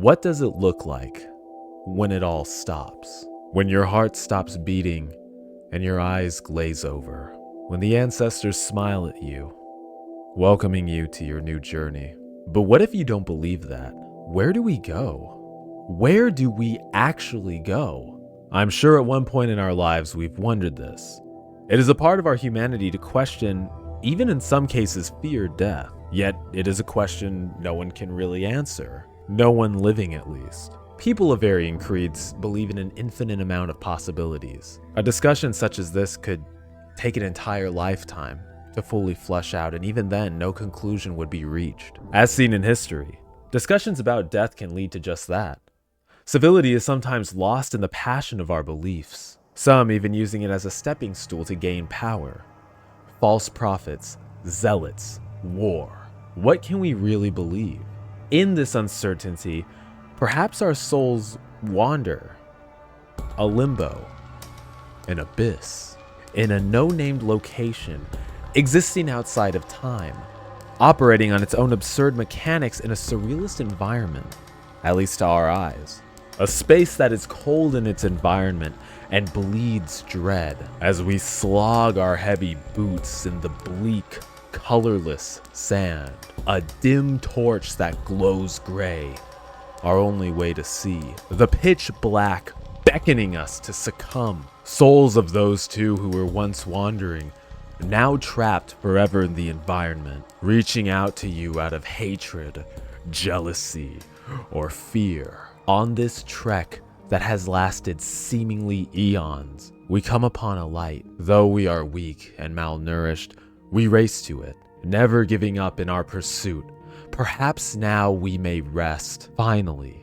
What does it look like when it all stops? When your heart stops beating and your eyes glaze over? When the ancestors smile at you, welcoming you to your new journey? But what if you don't believe that? Where do we go? Where do we actually go? I'm sure at one point in our lives we've wondered this. It is a part of our humanity to question, even in some cases fear death. Yet it is a question no one can really answer. No one living, at least. People of varying creeds believe in an infinite amount of possibilities. A discussion such as this could take an entire lifetime to fully flesh out, and even then, no conclusion would be reached. As seen in history, discussions about death can lead to just that. Civility is sometimes lost in the passion of our beliefs, some even using it as a stepping stool to gain power. False prophets, zealots, war. What can we really believe? In this uncertainty, perhaps our souls wander. A limbo, an abyss, in a no-named location, existing outside of time, operating on its own absurd mechanics in a surrealist environment, at least to our eyes. A space that is cold in its environment and bleeds dread as we slog our heavy boots in the bleak, colorless sand. A dim torch that glows gray, our only way to see. The pitch black beckoning us to succumb. Souls of those two who were once wandering, now trapped forever in the environment, reaching out to you out of hatred, jealousy, or fear. On this trek that has lasted seemingly eons, we come upon a light. Though we are weak and malnourished, we race to it, never giving up in our pursuit. Perhaps now we may rest. Finally.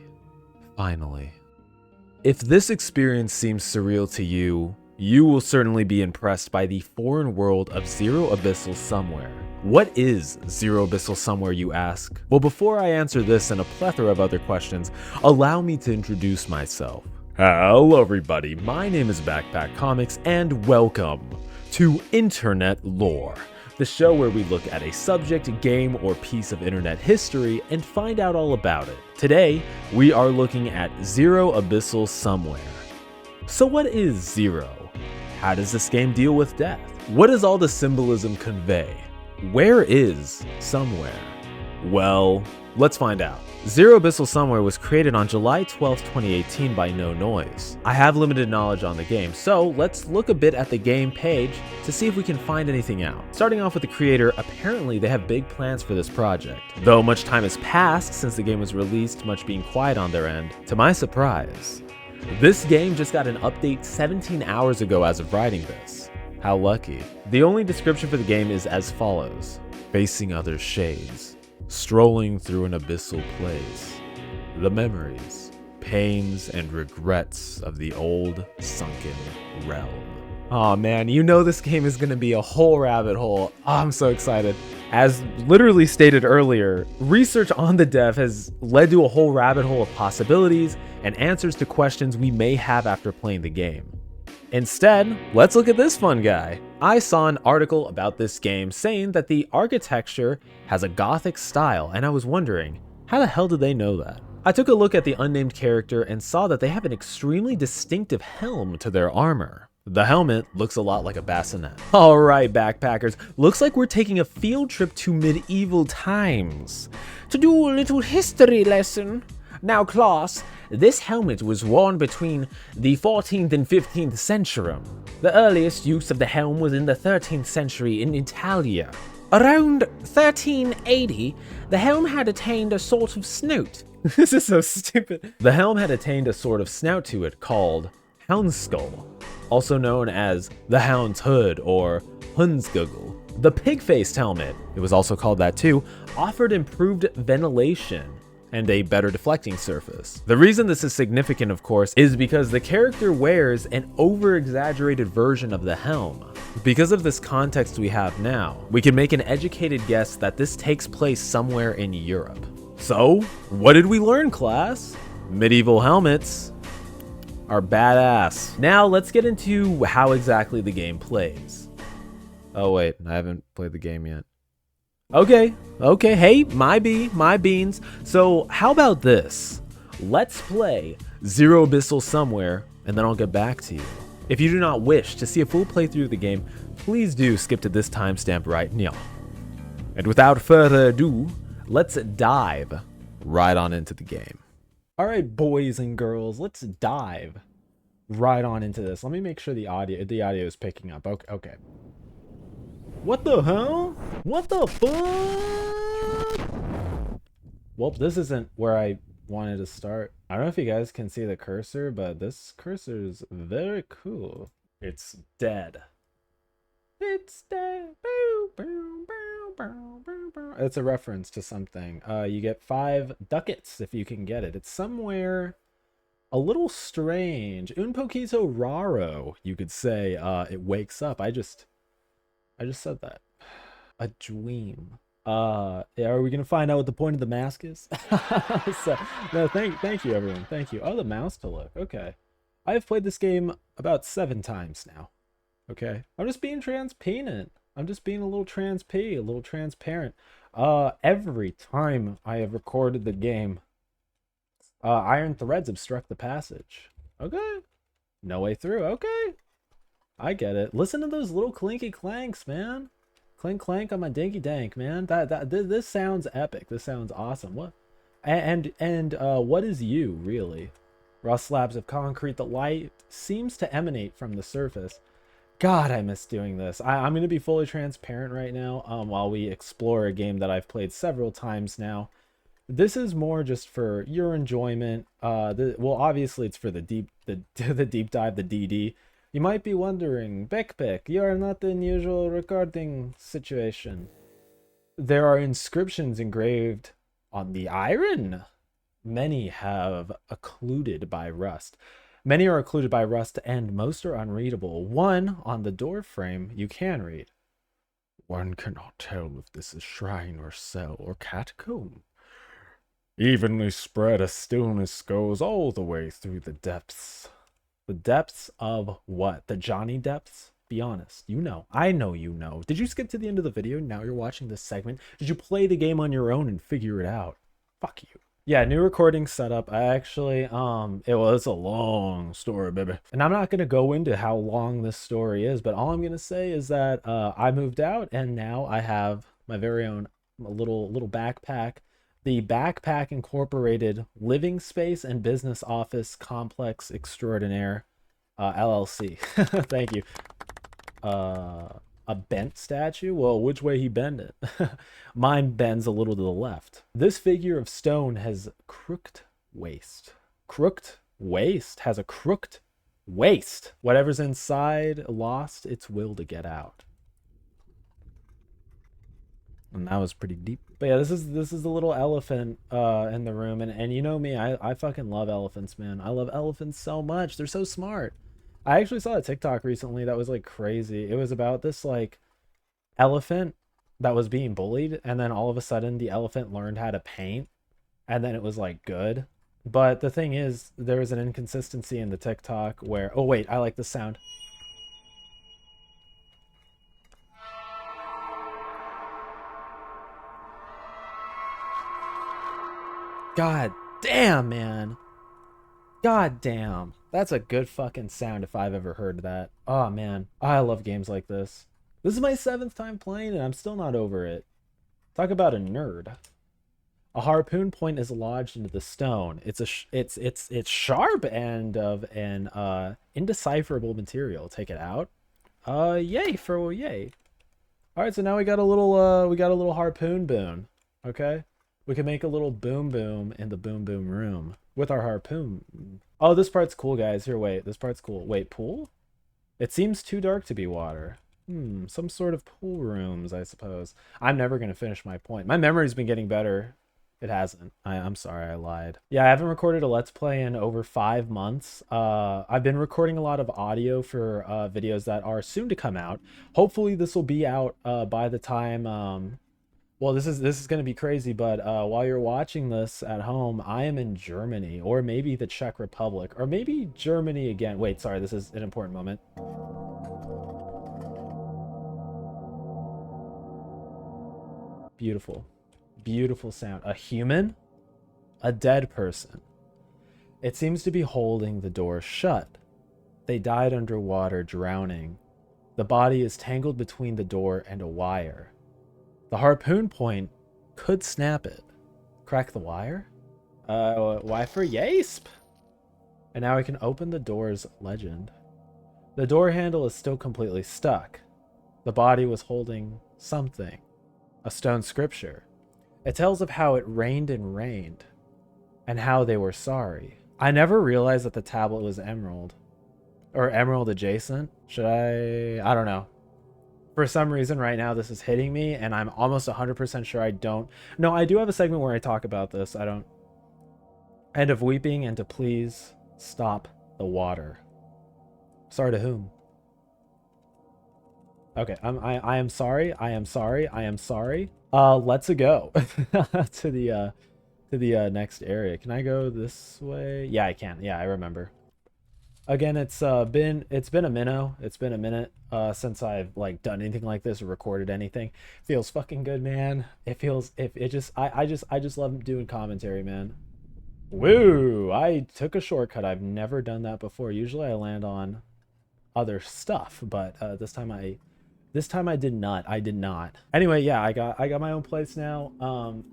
If this experience seems surreal to you, you will certainly be impressed by the foreign world of Zero Abyssal Somewhere. What is Zero Abyssal Somewhere, you ask? Well, before I answer this and a plethora of other questions, allow me to introduce myself. Hello everybody, my name is Backpack Comics and welcome to Internet Lore, the show where we look at a subject, game, or piece of internet history and find out all about it. Today, we are looking at Zero Abyssal Somewhere. So what is Zero? How does this game deal with death? What does all the symbolism convey? Where is Somewhere? Well, let's find out. Zero Abyssal Somewhere was created on July 12, 2018 by No Noise. I have limited knowledge on the game, so let's look a bit at the game page to see if we can find anything out. Starting off with the creator, apparently they have big plans for this project. Though much time has passed since the game was released, much being quiet on their end, to my surprise, this game just got an update 17 hours ago as of writing this. How lucky. The only description for the game is as follows. Facing other shades, strolling through an abyssal place. The memories, pains, and regrets of the old sunken realm. Aw man, you know this game is gonna be a whole rabbit hole. Oh, I'm so excited. As literally stated earlier, research on the dev has led to a whole rabbit hole of possibilities and answers to questions we may have after playing the game. Instead, let's look at this fun guy. I saw an article about this game saying that the architecture has a gothic style, and I was wondering, how the hell did they know that? I took a look at the unnamed character and saw that they have an extremely distinctive helm to their armor. The helmet looks a lot like a bassinet. Alright backpackers, looks like we're taking a field trip to medieval times to do a little history lesson. Now class, this helmet was worn between the 14th and 15th century. The earliest use of the helm was in the 13th century in Italia. Around 1380, the helm had attained a sort of snout. This is so stupid. The helm had attained a sort of snout to it called hound skull, also known as the hound's hood or hundsguggle. The pig-faced helmet, it was also called that too, offered improved ventilation and a better deflecting surface. The reason this is significant, of course, is because the character wears an over-exaggerated version of the helm. Because of this context we have now, we can make an educated guess that this takes place somewhere in Europe. So, what did we learn, class? Medieval helmets are badass. Now, let's get into how exactly the game plays. Oh wait, I haven't played the game yet. Okay, hey, my beans. So how about this? let's play Zero Abyssal somewhere, and then I'll get back to you. If you do not wish to see a full playthrough of the game, please do skip to this timestamp right now. And without further ado, let's dive right on into the game. All right, boys and girls, let's dive right on into this. Let me make sure the audio is picking up. Okay. What the hell? What the fuck? Well, this isn't where I wanted to start. I don't know if you guys can see the cursor, but this cursor is very cool. It's dead. It's dead. It's a reference to something. You get 5 ducats if you can get it. It's somewhere a little strange. Un poquito raro, you could say. It wakes up. I just said that. A dream. Are we gonna find out what the point of the mask is? So, no, thank you everyone. Thank you. Oh, the mouse to look. Okay. I've played this game about 7 times now. Okay. I'm just being transparent. I'm just being a little a little transparent. Every time I have recorded the game, iron threads obstruct the passage. Okay. No way through. Okay. I get it. Listen to those little clinky clanks, man. Clink clank on my dinky dank, man. This sounds epic. This sounds awesome. What? And what is you, really? Raw slabs of concrete. The light seems to emanate from the surface. God, I miss doing this. I'm going to be fully transparent right now while we explore a game that I've played several times now. This is more just for your enjoyment. Well, obviously it's for the deep dive, the DD. You might be wondering, Beckbeck, you are not in usual recording situation. There are inscriptions engraved on the iron. Many have occluded by rust. Many are occluded by rust, and most are unreadable. One on the door frame you can read. One cannot tell if this is shrine or cell or catacomb. Evenly spread, a stillness goes all the way through the depths. The depths of what? The Johnny depths? Be honest. You know. I know you know. Did you skip to the end of the video? Now you're watching this segment. Did you play the game on your own and figure it out? Fuck you. Yeah, new recording setup. I actually, it was a long story, baby. And I'm not going to go into how long this story is, but all I'm going to say is that I moved out and now I have my very own little backpack. The Backpack Incorporated Living Space and Business Office Complex Extraordinaire, LLC. Thank you. A bent statue? Well, which way he bend it? Mine bends a little to the left. This figure of stone has crooked waist. Crooked waist? Has a crooked waist. Whatever's inside lost its will to get out. And that was pretty deep. But yeah, this is the little elephant in the room, and you know me, I fucking love elephants, man. I love elephants so much. They're so smart. I actually saw a TikTok recently that was like crazy. It was about this like elephant that was being bullied, and then all of a sudden the elephant learned how to paint, and then it was like good. But the thing is, there was an inconsistency in the TikTok where, oh wait, I like the sound. God damn, man. God damn. That's a good fucking sound if I've ever heard that. Oh, man. I love games like this. This is my 7th time playing and I'm still not over it. Talk about a nerd. A harpoon point is lodged into the stone. It's sharp and of an indecipherable material. Take it out. Yay for yay. All right, so now we got a little harpoon boon. Okay? We can make a little boom boom in the boom boom room with our harpoon. Oh, this part's cool, guys. Here, wait. This part's cool. Wait, pool? It seems too dark to be water. Some sort of pool rooms, I suppose. I'm never going to finish my point. My memory's been getting better. It hasn't. I'm sorry, I lied. Yeah, I haven't recorded a Let's Play in over 5 months. I've been recording a lot of audio for videos that are soon to come out. Hopefully this will be out by the time... Well, this is going to be crazy, but while you're watching this at home, I am in Germany, or maybe the Czech Republic, or maybe Germany again. Wait, sorry, this is an important moment. Beautiful. Beautiful sound. A human? A dead person. It seems to be holding the door shut. They died underwater, drowning. The body is tangled between the door and a wire. The harpoon point could snap it. Crack the wire? Why for yasp? And now I can open the door's legend. The door handle is still completely stuck. The body was holding something. A stone scripture. It tells of how it rained and rained, and how they were sorry. I never realized that the tablet was emerald. Or emerald adjacent. Should I don't know. For some reason right now this is hitting me, and I'm almost 100% sure I don't. No, I do have a segment where I talk about this. I don't. End of weeping and to please stop the water. Sorry to whom? Okay, I am sorry. I am sorry. I am sorry. Let's go to the next area. Can I go this way? Yeah, I can. Yeah, I remember. Again, it's been a minnow. It's been a minute since I've like done anything like this or recorded anything. Feels fucking good, man. It feels I just love doing commentary, man. Woo! I took a shortcut. I've never done that before. Usually I land on other stuff, but this time I did not. I did not. Anyway, yeah, I got my own place now.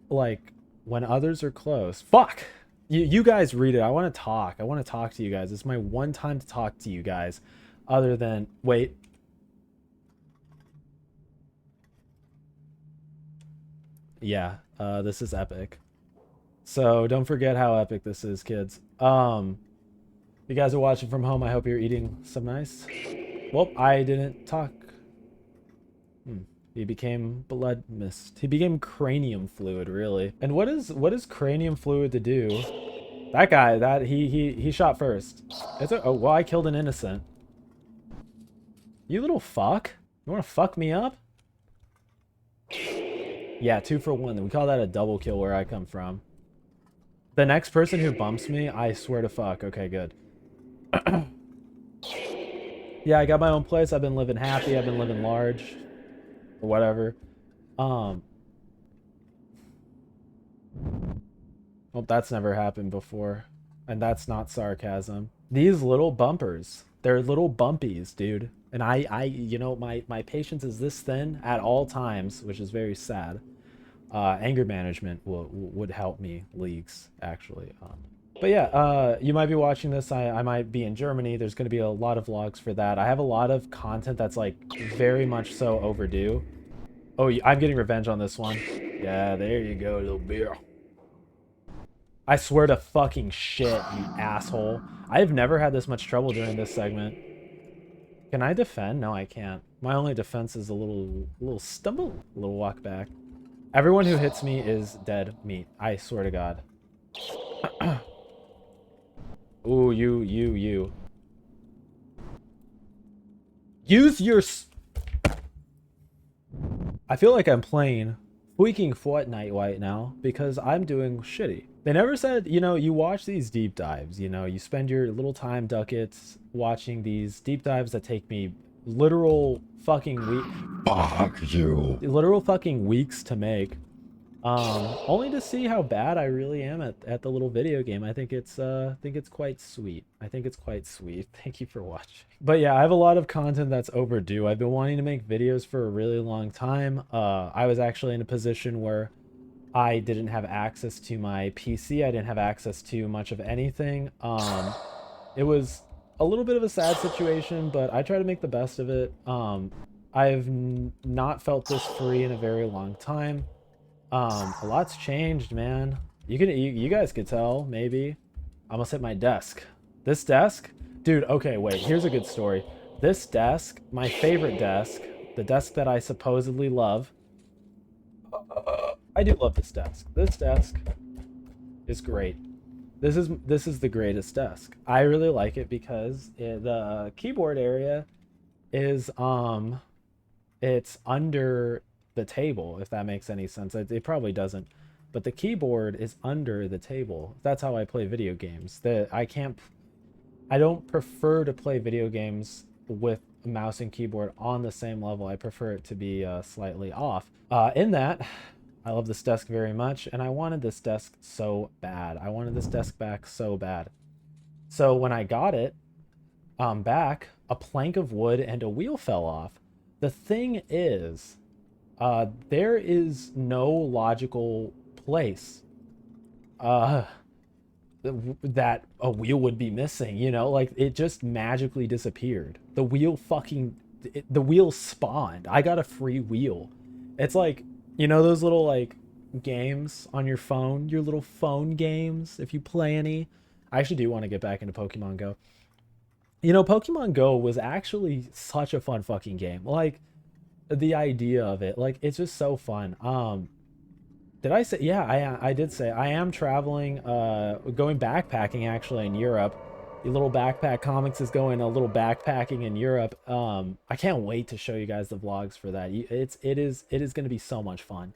Like when others are close. Fuck. You guys read it. I want to talk. I want to talk to you guys. It's my one time to talk to you guys. Other than wait. Yeah, this is epic. So don't forget how epic this is, kids. You guys are watching from home. I hope you're eating some nice. Well, I didn't talk. He became blood mist. He became cranium fluid, really. And what is cranium fluid to do? That guy, he shot first. Oh, well, I killed an innocent. You little fuck. You want to fuck me up? Yeah, 2 for 1. We call that a double kill where I come from. The next person who bumps me, I swear to fuck. Okay, good. Yeah, I got my own place. I've been living happy. I've been living large. Or whatever. Well, that's never happened before. And that's not sarcasm. These little bumpers. They're little bumpies, dude. And you know, my patience is this thin at all times, which is very sad. Anger management would help me leagues, actually. But yeah, you might be watching this. I might be in Germany. There's going to be a lot of vlogs for that. I have a lot of content that's like very much so overdue. Oh, I'm getting revenge on this one. Yeah, there you go, little beer. I swear to fucking shit, you asshole. I've never had this much trouble during this segment. Can I defend? No, I can't. My only defense is a little stumble, a little walk back. Everyone who hits me is dead meat. I swear to God. Ooh, you. Use your... I feel like I'm playing freaking Fortnite right now because I'm doing shitty. They never said, you know, you watch these deep dives, you know, you spend your little time ducats watching these deep dives that take me literal fucking week. Fuck you. Literal fucking weeks to make. Only to see how bad I really am at the little video game. I think it's quite sweet. I think it's quite sweet. Thank you for watching. But yeah, I have a lot of content that's overdue. I've been wanting to make videos for a really long time. I was actually in a position where I didn't have access to my PC. I didn't have access to much of anything. It was a little bit of a sad situation, but I try to make the best of it. I've not felt this free in a very long time. A lot's changed, man. You guys could tell, maybe. I almost hit my desk. This desk? Dude, okay, wait, here's a good story. This desk, my favorite desk, the desk that I supposedly love. I do love this desk. This desk is great. This is the greatest desk. I really like it because the keyboard area is it's under the table, if that makes any sense. It probably doesn't, but the keyboard is under the table. That's how I play video games. I don't prefer to play video games with mouse and keyboard on the same level. I prefer it to be slightly off. In that, I love this desk very much, and I wanted this desk so bad. I wanted this desk back so bad. So when I got it back, a plank of wood and a wheel fell off. The thing is, there is no logical place uh, that a wheel would be missing, you know? Like, it just magically disappeared. The wheel spawned. I got a free wheel. It's like, you know those little, like, games on your phone? Your little phone games, if you play any? I actually do want to get back into Pokemon Go. You know, Pokemon Go was actually such a fun fucking game. Like, the idea of it, like, it's just so fun. Did I say, yeah, I did say I am traveling, going backpacking actually in Europe. The little backpack comics is going a little backpacking in Europe. I can't wait to show you guys the vlogs for that. It is going to be so much fun.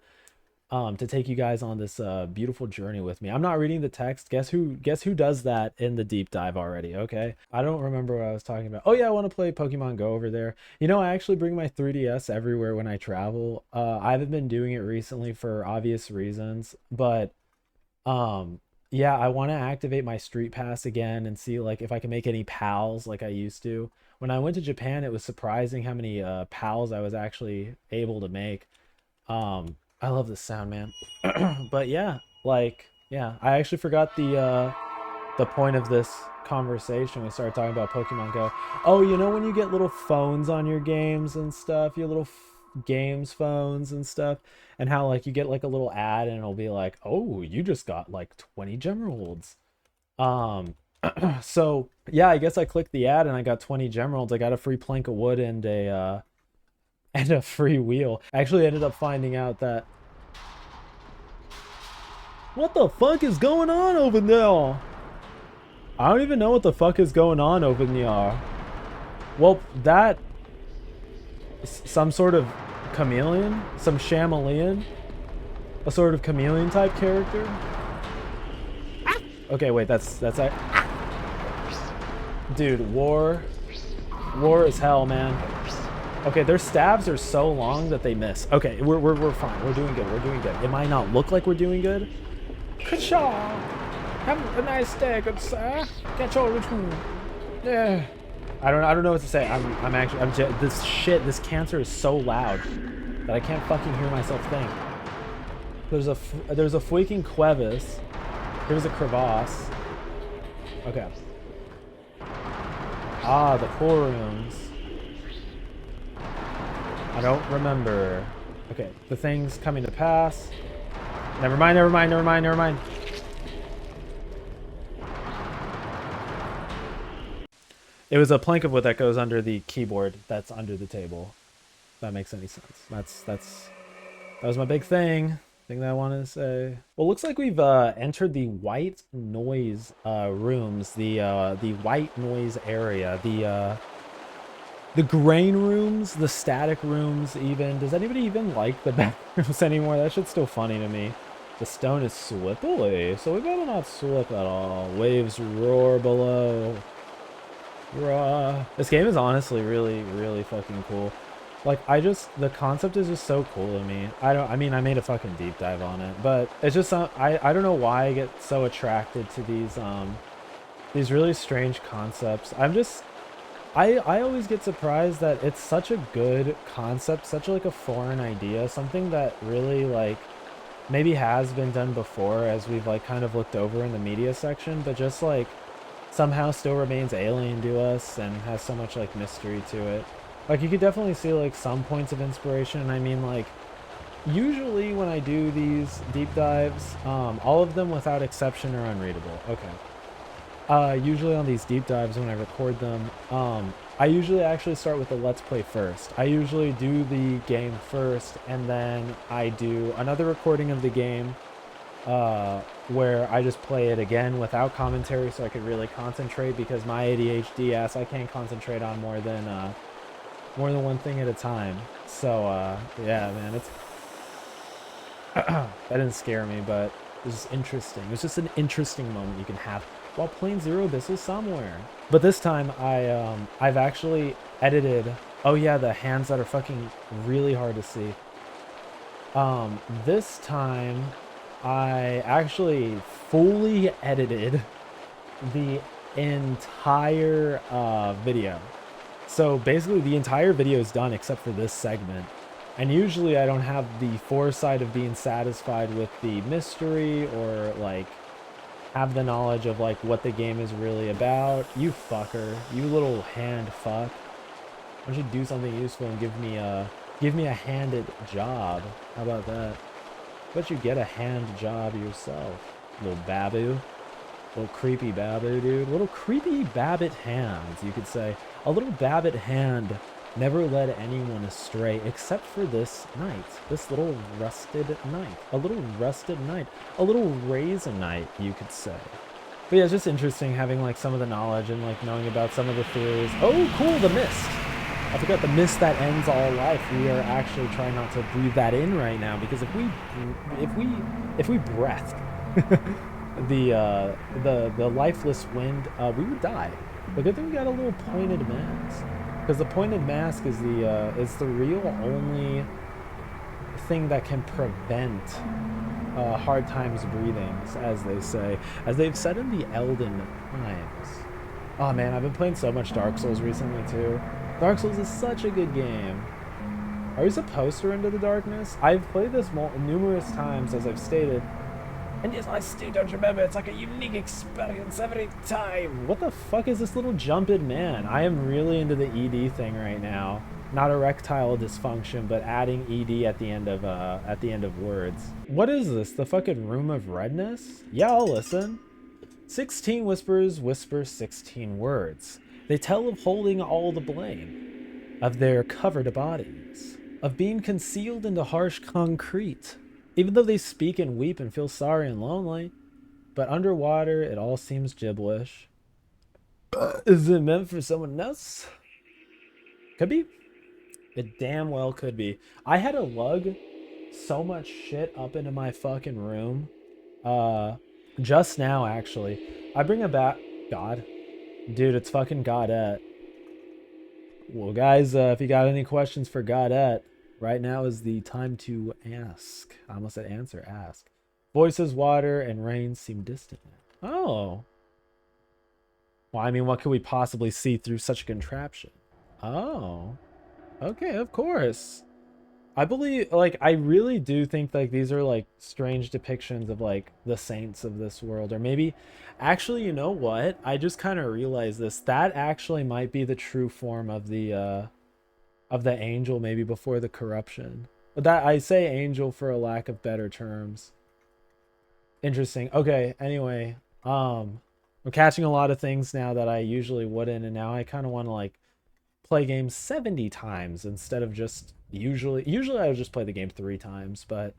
To take you guys on this beautiful journey with me. I'm not reading the text. Guess who does that in the deep dive already? Okay, I don't remember what I was talking about. Oh yeah, I want to play Pokemon Go over there. You know, I actually bring my 3DS everywhere when I travel. I haven't been doing it recently for obvious reasons, but yeah, I want to activate my street pass again and see like if I can make any pals like I used to. When I went to Japan, it was surprising how many pals I was actually able to make. I love this sound, man. But yeah, like, yeah, I actually forgot the point of this conversation. We started talking about Pokemon Go. Oh, you know when you get little phones on your games and stuff, your little games phones and stuff, and how like you get like a little ad and it'll be like, "Oh, you just got like 20 Gemeralds." Um so yeah, I guess I clicked the ad and I got 20 Gemeralds. I got a free plank of wood and a free wheel. I actually ended up finding out that what the fuck is going on over there? I don't even know what the fuck is going on over there. Well, that some sort of chameleon, some chameleon, a sort of chameleon type character. Okay, wait, that's dude, war is hell, man. Okay, their stabs are so long that they miss. Okay, we're fine. We're doing good. We're doing good. It might not look like we're doing good. Ka-shaw! Have a nice day, good sir. Catch all return. Yeah. I don't know what to say. This cancer is so loud that I can't fucking hear myself think. There's a freaking crevice. Here's a crevasse. Okay. Ah, the core rooms. I don't remember. Okay, the thing's coming to pass. Never mind. It was a plank of wood that goes under the keyboard that's under the table. If that makes any sense. That was my big thing that I wanted to say. Well, looks like we've entered the white noise rooms, the white noise area, the grain rooms, the static rooms even. Does anybody even like the back rooms anymore? That shit's still funny to me. The stone is slippery, so we better not slip at all. Waves roar below. Rah. This game is honestly really, really fucking cool. Like, the concept is just so cool to me. I mean, I made a fucking deep dive on it, but it's just, I don't know why I get so attracted to these really strange concepts. I always get surprised that it's such a good concept, such like a foreign idea, something that really like maybe has been done before as we've like kind of looked over in the media section, but just like somehow still remains alien to us and has so much like mystery to it. Like you could definitely see like some points of inspiration, and I mean like usually when I do these deep dives, all of them without exception are unreadable. Okay. Usually on these deep dives when I record them, I usually actually start with the let's play first. I usually do the game first, and then I do another recording of the game where I just play it again without commentary so I could really concentrate, because my ADHD ass, I can't concentrate on more than one thing at a time. So yeah, man, it's that didn't scare me, but it was just interesting. It was just an interesting moment you can have while playing Zero Abyssal somewhere. But this time I've actually edited. Oh yeah, the hands that are fucking really hard to see. This time I actually fully edited the entire video. So basically the entire video is done except for this segment. And usually I don't have the foresight of being satisfied with the mystery or like have the knowledge of like what the game is really about. You fucker, you little hand fuck. Why don't you do something useful and give me a handed job? How about that? But you get a hand job yourself, little babu. Little creepy babu, dude. Little creepy babbit hands, you could say. A little babbit hand never led anyone astray except for this night. This little rusted knight. A little rusted knight. A little raisin knight, you could say. But yeah, it's just interesting having like some of the knowledge and like knowing about some of the theories. Oh, cool, the mist. I forgot the mist that ends all life. We are actually trying not to breathe that in right now because if we breathed the lifeless wind, we would die. But good thing we got a little pointed mask, because the pointed mask is the real only thing that can prevent hard times breathing, as they say, as they've said in the Elden Times. Oh man, I've been playing so much Dark Souls recently too. Dark Souls is such a good game. Are we supposed to enter the darkness? I've played this numerous times, as I've stated. And yes, I still don't remember. It's like a unique experience every time. What the fuck is this little jumping man? I am really into the ED thing right now. Not erectile dysfunction, but adding ED at the end of words. What is this? The fucking Room of Redness? Yeah, I'll listen. 16 whispers whisper 16 words. They tell of holding all the blame, of their covered bodies, of being concealed into harsh concrete. Even though they speak and weep and feel sorry and lonely, but underwater it all seems gibberish. Is it meant for someone else? Could be. It damn well could be. I had to lug so much shit up into my fucking room. Just now, actually. I bring it back. God. Dude, it's fucking Godette. Well, guys, if you got any questions for Godette, right now is the time to ask. I almost said answer, ask. Voices, water, and rain seem distant. Oh. Well, I mean, what could we possibly see through such a contraption? Oh. Okay, of course. I believe, like, I really do think, like, these are, like, strange depictions of, like, the saints of this world. Or maybe, actually, you know what? I just kind of realized this. That actually might be the true form of the angel, maybe before the corruption. But that, I say angel for a lack of better terms. Interesting. Okay, anyway. I'm catching a lot of things now that I usually wouldn't, and now I kind of want to, like, play games 70 times instead of just usually I would just play the game 3 times, but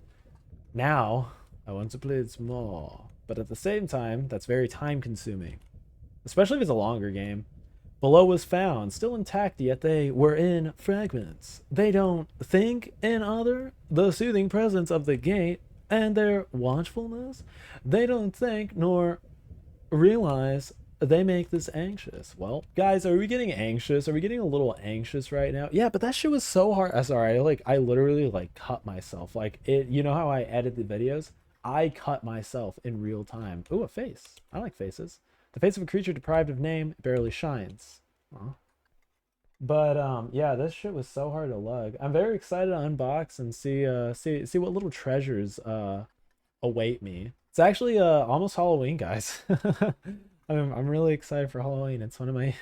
now I want to play it more. But at the same time, that's very time consuming, especially if it's a longer game. Below was found, still intact, yet they were in fragments. They don't think in other, the soothing presence of the gate and their watchfulness. They don't think nor realize they make this anxious. Well, guys, are we getting anxious? Are we getting a little anxious right now? Yeah, but that shit was so hard. Sorry, I literally like cut myself. Like it, you know how I edit the videos? I cut myself in real time. Ooh, a face. I like faces. The face of a creature deprived of name barely shines. Aw. But yeah, this shit was so hard to lug. I'm very excited to unbox and see what little treasures await me. It's actually almost Halloween, guys. I'm really excited for Halloween. It's one of my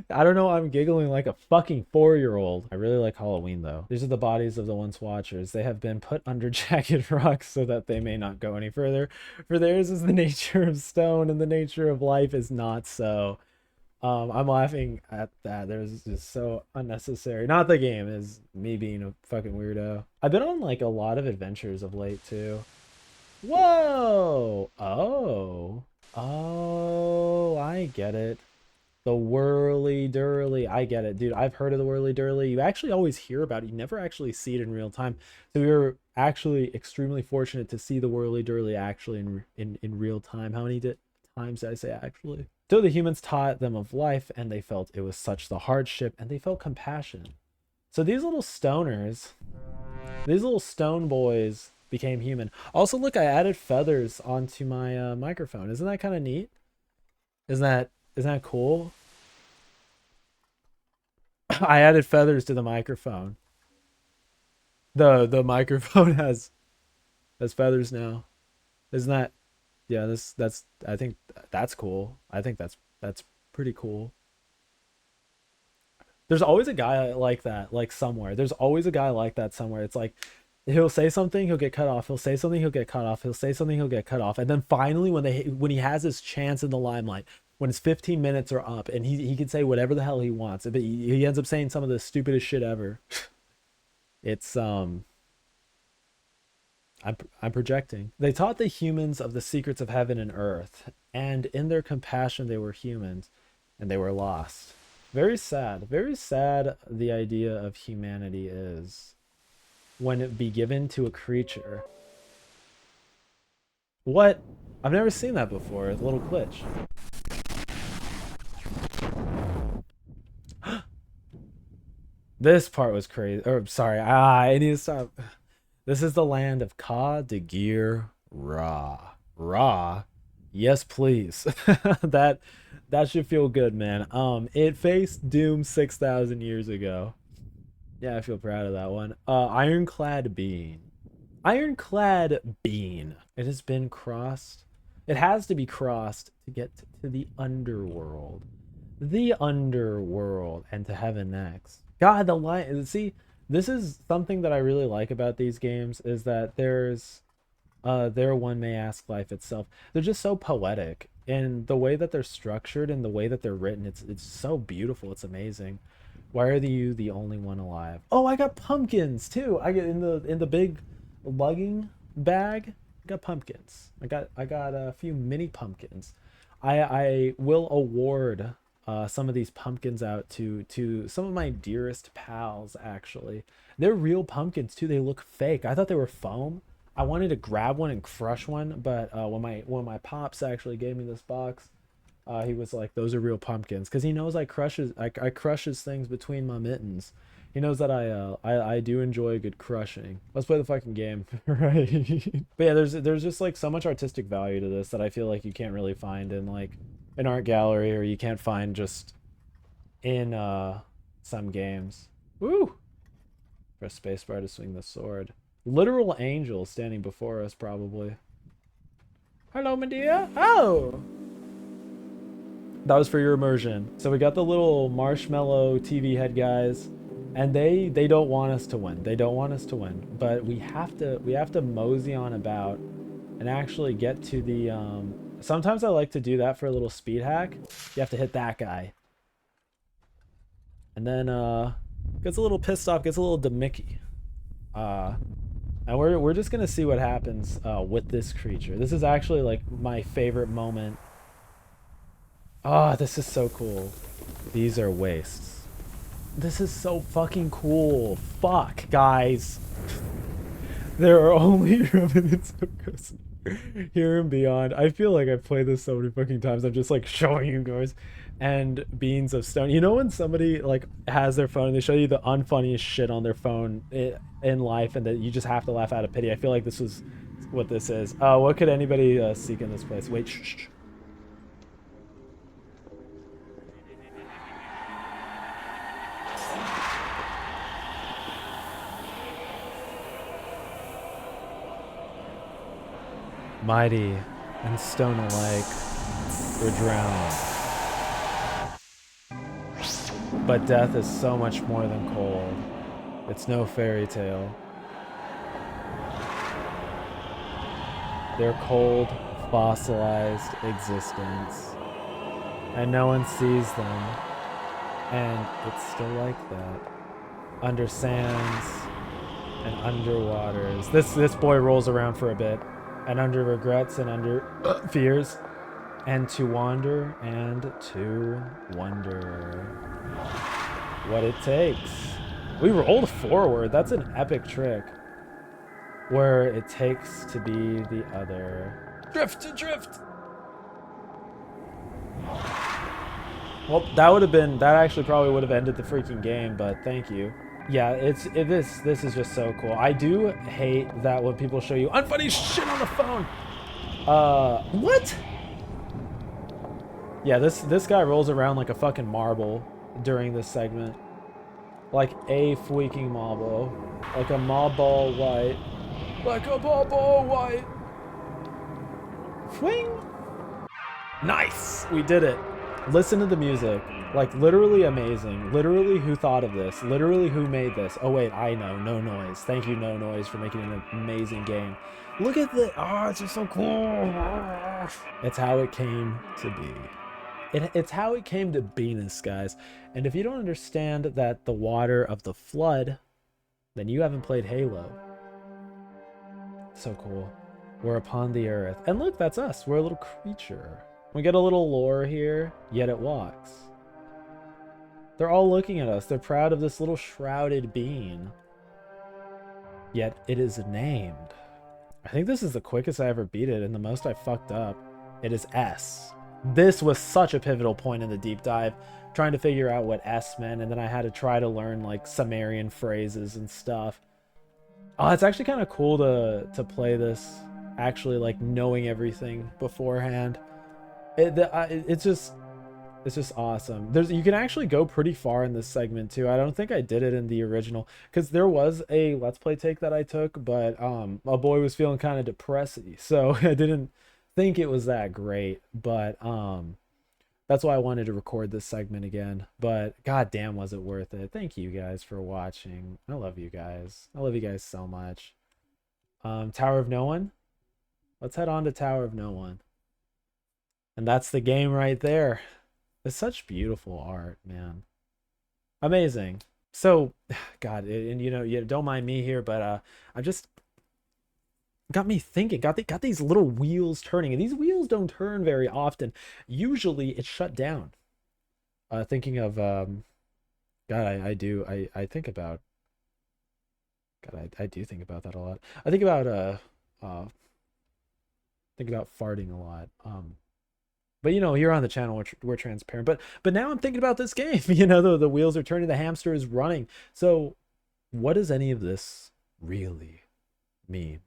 I don't know, I'm giggling like a fucking 4-year-old. I really like Halloween though. These are the bodies of the once watchers. They have been put under jagged rocks so that they may not go any further. For theirs is the nature of stone and the nature of life is not so. I'm laughing at that. There's just so unnecessary. Not the game, is me being a fucking weirdo. I've been on like a lot of adventures of late too. Whoa! Oh, I get it. The whirly durly. I get it, dude. I've heard of the whirly durly. You actually always hear about it. You never actually see it in real time. So we were actually extremely fortunate to see the whirly durly actually in real time. How many times did I say actually? So the humans taught them of life, and they felt it was such the hardship, and they felt compassion. So these little stoners, These little stone boys became human. Also, look, I added feathers onto my microphone. Isn't that kind of neat? Isn't that cool? I added feathers to the microphone. The microphone has feathers now. Isn't that? Yeah, that's I think that's cool. I think that's pretty cool. There's always a guy like that, like somewhere. There's always a guy like that somewhere. It's like he'll say something, he'll get cut off. He'll say something, he'll get cut off. He'll say something, he'll get cut off. And then finally, when he has his chance in the limelight, when his 15 minutes are up, and he can say whatever the hell he wants, but he ends up saying some of the stupidest shit ever. It's I'm projecting. They taught the humans of the secrets of heaven and earth, and in their compassion they were humans, and they were lost. Very sad. Very sad the idea of humanity is when it be given to a creature. What? I've never seen that before. A little glitch. This part was crazy. Or sorry, I need to stop. This is the land of Ka de Gear Ra. Ra? Yes, please. that should feel good, man. It faced doom 6,000 years ago. Yeah, I feel proud of that one. Ironclad Bean. Ironclad Bean. It has been crossed. It has to be crossed to get to the underworld. The underworld and to heaven next. God, the line. See, this is something that I really like about these games is that there's there one may ask life itself. They're just so poetic in the way that they're structured and the way that they're written. It's so beautiful. It's amazing. Why are you the only one alive? Oh, I got pumpkins too. I get in the big lugging bag. I got pumpkins. I got a few mini pumpkins. I will award some of these pumpkins out to some of my dearest pals. Actually, they're real pumpkins too. They look fake. I thought they were foam. I wanted to grab one and crush one, but when my pops actually gave me this box, he was like, "Those are real pumpkins," because he knows I crushes things between my mittens. He knows that I do enjoy good crushing. Let's play the fucking game, right? But yeah, there's just like so much artistic value to this that I feel like you can't really find in like an art gallery, or you can't find just in some games. Woo! Press spacebar to swing the sword. Literal angels standing before us, probably. Hello, my dear. Oh! That was for your immersion. So we got the little marshmallow TV head guys, and they don't want us to win. They don't want us to win. But we have to mosey on about and actually get to the sometimes I like to do that for a little speed hack. You have to hit that guy. And then gets a little pissed off, gets a little demicky. And we're just gonna see what happens with this creature. This is actually like my favorite moment. This is so cool. These are wastes. This is so fucking cool. Fuck, guys. There are only remnants of ghosts here and beyond. I feel like I've played this so many fucking times. I'm just like showing you guys. And beans of stone. You know when somebody like has their phone and they show you the unfunniest shit on their phone in life, and that you just have to laugh out of pity? I feel like this was what this is. What could anybody seek in this place? Wait, shh. Mighty and stone alike were drowned. But death is so much more than cold. It's no fairy tale. Their cold, fossilized existence. And no one sees them. And it's still like that. Under sands and under waters. This boy rolls around for a bit. And under regrets and under fears. And to wander and to wonder what it takes. We rolled forward. That's an epic trick. Where it takes to be the other. Drift to drift. Well, that actually probably would have ended the freaking game, but thank you. Yeah, this is just so cool. I do hate that when people show you unfunny shit on the phone. What? Yeah, this guy rolls around like a fucking marble during this segment. Like a freaking marble. Like a marble white. Like a marble white. Swing! Nice! We did it. Listen to the music. Like, literally amazing. Literally, who thought of this? Literally, who made this? Oh, wait, I know. No Noise. Thank you, No Noise, for making an amazing game. Look at the... Oh, it's just so cool. It's how it came to be. It's how it came to be-ness, guys. And if you don't understand that the water of the flood, then you haven't played Halo. So cool. We're upon the earth. And look, that's us. We're a little creature. We get a little lore here, yet it walks. They're all looking at us. They're proud of this little shrouded being. Yet it is named. I think this is the quickest I ever beat it and the most I fucked up. It is S. This was such a pivotal point in the deep dive, trying to figure out what S meant, and then I had to try to learn like Sumerian phrases and stuff. Oh, it's actually kind of cool to play this, actually like knowing everything beforehand. It's just awesome. You can actually go pretty far in this segment too. I don't think I did it in the original because there was a Let's Play take that I took, but a boy was feeling kind of depressing, so I didn't think it was that great. But that's why I wanted to record this segment again. But goddamn, was it worth it? Thank you guys for watching. I love you guys. I love you guys so much. Tower of No One. Let's head on to Tower of No One. And that's the game right there. It's such beautiful art, man. Amazing. So, God, and you know, you don't mind me here, but I just got me thinking. Got these little wheels turning, and these wheels don't turn very often. Usually, it's shut down. Thinking of God, I think about. God, I do think about that a lot. I think about farting a lot. But you know, here on the channel we're transparent. But now I'm thinking about this game. You know, the wheels are turning, the hamster is running. So what does any of this really mean?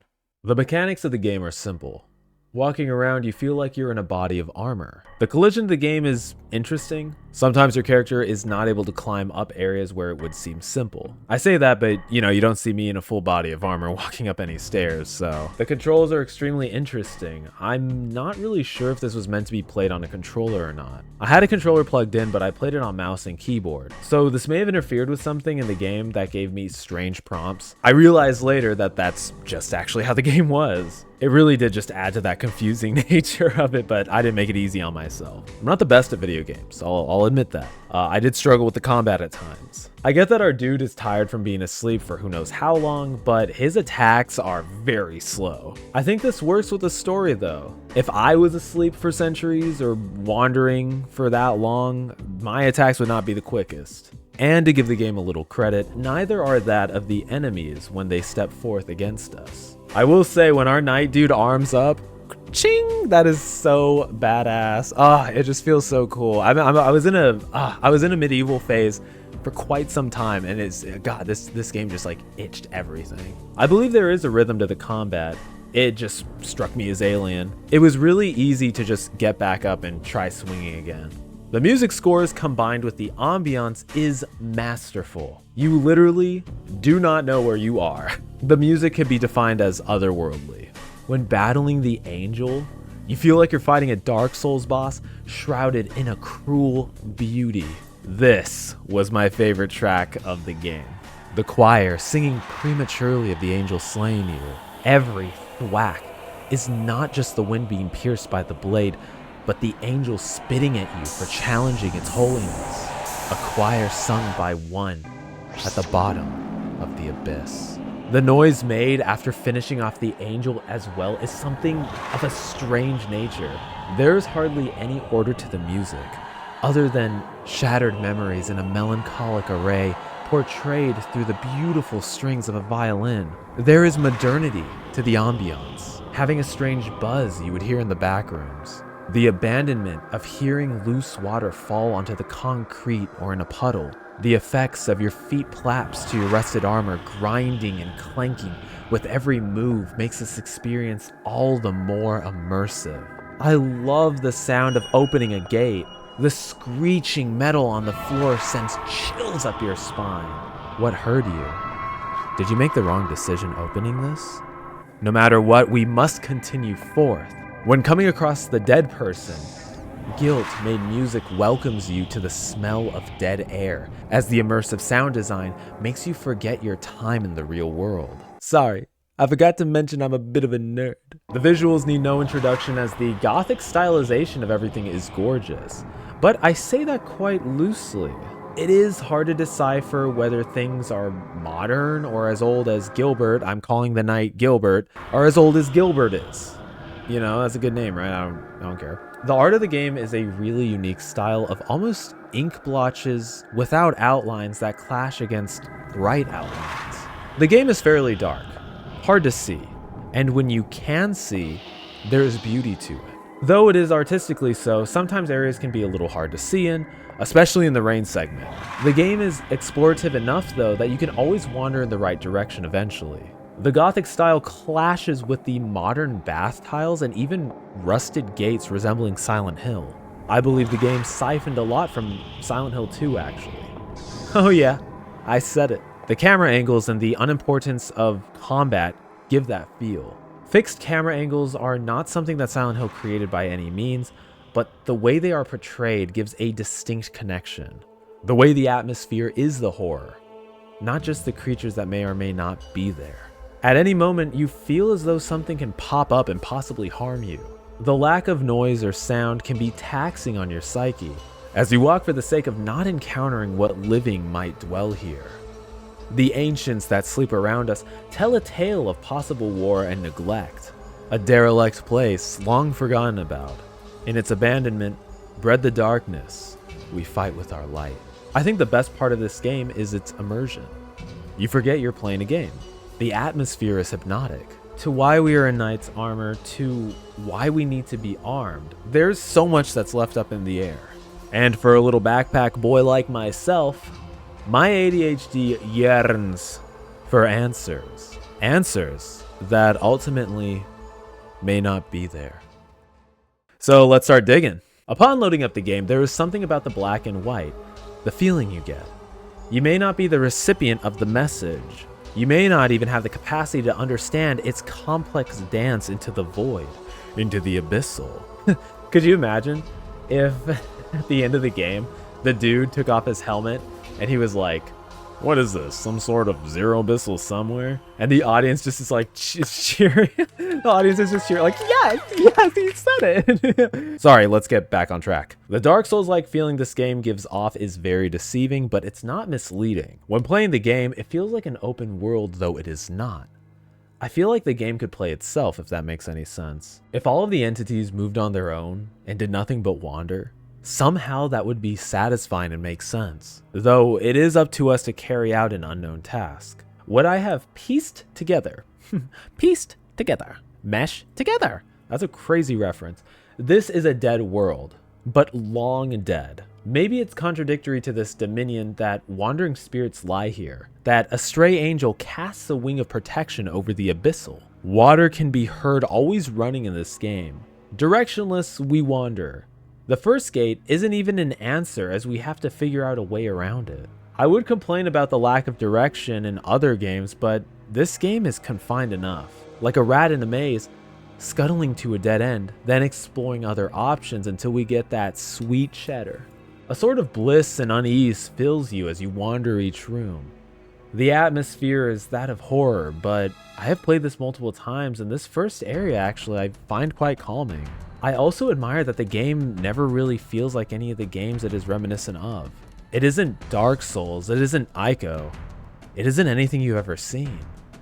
The mechanics of the game are simple. Walking around, you feel like you're in a body of armor. The collision of the game is interesting. Sometimes your character is not able to climb up areas where it would seem simple. I say that, but you know, you don't see me in a full body of armor walking up any stairs, so. The controls are extremely interesting. I'm not really sure if this was meant to be played on a controller or not. I had a controller plugged in, but I played it on mouse and keyboard. So this may have interfered with something in the game that gave me strange prompts. I realized later that that's just actually how the game was. It really did just add to that confusing nature of it, but I didn't make it easy on myself. I'm not the best at video games, I'll admit that. I did struggle with the combat at times. I get that our dude is tired from being asleep for who knows how long, but his attacks are very slow. I think this works with the story though. If I was asleep for centuries or wandering for that long, my attacks would not be the quickest. And to give the game a little credit, neither are that of the enemies when they step forth against us. I will say, when our knight dude arms up, ching, that is so badass. It just feels so cool. I was in a medieval phase for quite some time, and this game just like itched everything. I believe there is a rhythm to the combat. It just struck me as alien. It was really easy to just get back up and try swinging again. The music scores combined with the ambiance is masterful. You literally do not know where you are. The music can be defined as otherworldly. When battling the angel, you feel like you're fighting a Dark Souls boss shrouded in a cruel beauty. This was my favorite track of the game. The choir singing prematurely of the angel slaying you. Every thwack is not just the wind being pierced by the blade, but the angel spitting at you for challenging its holiness. A choir sung by one at the bottom of the abyss. The noise made after finishing off the angel as well is something of a strange nature. There is hardly any order to the music, other than shattered memories in a melancholic array portrayed through the beautiful strings of a violin. There is modernity to the ambiance, having a strange buzz you would hear in the back rooms. The abandonment of hearing loose water fall onto the concrete or in a puddle. The effects of your feet plaps to your rusted armor grinding and clanking with every move makes this experience all the more immersive. I love the sound of opening a gate. The screeching metal on the floor sends chills up your spine. What hurt you? Did you make the wrong decision opening this? No matter what, we must continue forth. When coming across the dead person, guilt-made music welcomes you to the smell of dead air, as the immersive sound design makes you forget your time in the real world. Sorry, I forgot to mention I'm a bit of a nerd. The visuals need no introduction as the gothic stylization of everything is gorgeous, but I say that quite loosely. It is hard to decipher whether things are modern or as old as Gilbert, I'm calling the knight Gilbert, or as old as Gilbert is. You know, that's a good name, right? I don't care. The art of the game is a really unique style of almost ink blotches without outlines that clash against bright outlines. The game is fairly dark, hard to see, and when you can see, there is beauty to it. Though it is artistically so, sometimes areas can be a little hard to see in, especially in the rain segment. The game is explorative enough though that you can always wander in the right direction eventually. The Gothic style clashes with the modern bath tiles and even rusted gates resembling Silent Hill. I believe the game siphoned a lot from Silent Hill 2 actually. Oh yeah, I said it. The camera angles and the unimportance of combat give that feel. Fixed camera angles are not something that Silent Hill created by any means, but the way they are portrayed gives a distinct connection. The way the atmosphere is the horror, not just the creatures that may or may not be there. At any moment, you feel as though something can pop up and possibly harm you. The lack of noise or sound can be taxing on your psyche, as you walk for the sake of not encountering what living might dwell here. The ancients that sleep around us tell a tale of possible war and neglect, a derelict place long forgotten about. In its abandonment, bred the darkness, we fight with our light. I think the best part of this game is its immersion. You forget you're playing a game. The atmosphere is hypnotic. To why we are in knight's armor, to why we need to be armed, there's so much that's left up in the air. And for a little backpack boy like myself, my ADHD yearns for answers. Answers that ultimately may not be there. So let's start digging. Upon loading up the game, there is something about the black and white, the feeling you get. You may not be the recipient of the message. You may not even have the capacity to understand its complex dance into the void, into the abyssal. Could you imagine if at the end of the game, the dude took off his helmet and he was like, what is this? Some sort of zero abyssal somewhere? And the audience just is like cheering. The audience is just cheering like, yes, he said it. Sorry, let's get back on track. The Dark Souls-like feeling this game gives off is very deceiving, but it's not misleading. When playing the game, it feels like an open world, though it is not. I feel like the game could play itself, if that makes any sense. If all of the entities moved on their own and did nothing but wander, somehow that would be satisfying and make sense, though it is up to us to carry out an unknown task. What I have pieced together, mesh together. That's a crazy reference. This is a dead world, but long dead. Maybe it's contradictory to this dominion that wandering spirits lie here, that a stray angel casts a wing of protection over the abyssal. Water can be heard always running in this game. Directionless, we wander. The first gate isn't even an answer as we have to figure out a way around it. I would complain about the lack of direction in other games, but this game is confined enough. Like a rat in a maze, scuttling to a dead end, then exploring other options until we get that sweet cheddar. A sort of bliss and unease fills you as you wander each room. The atmosphere is that of horror, but I have played this multiple times and this first area actually I find quite calming. I also admire that the game never really feels like any of the games it is reminiscent of. It isn't Dark Souls, it isn't Ico, it isn't anything you've ever seen.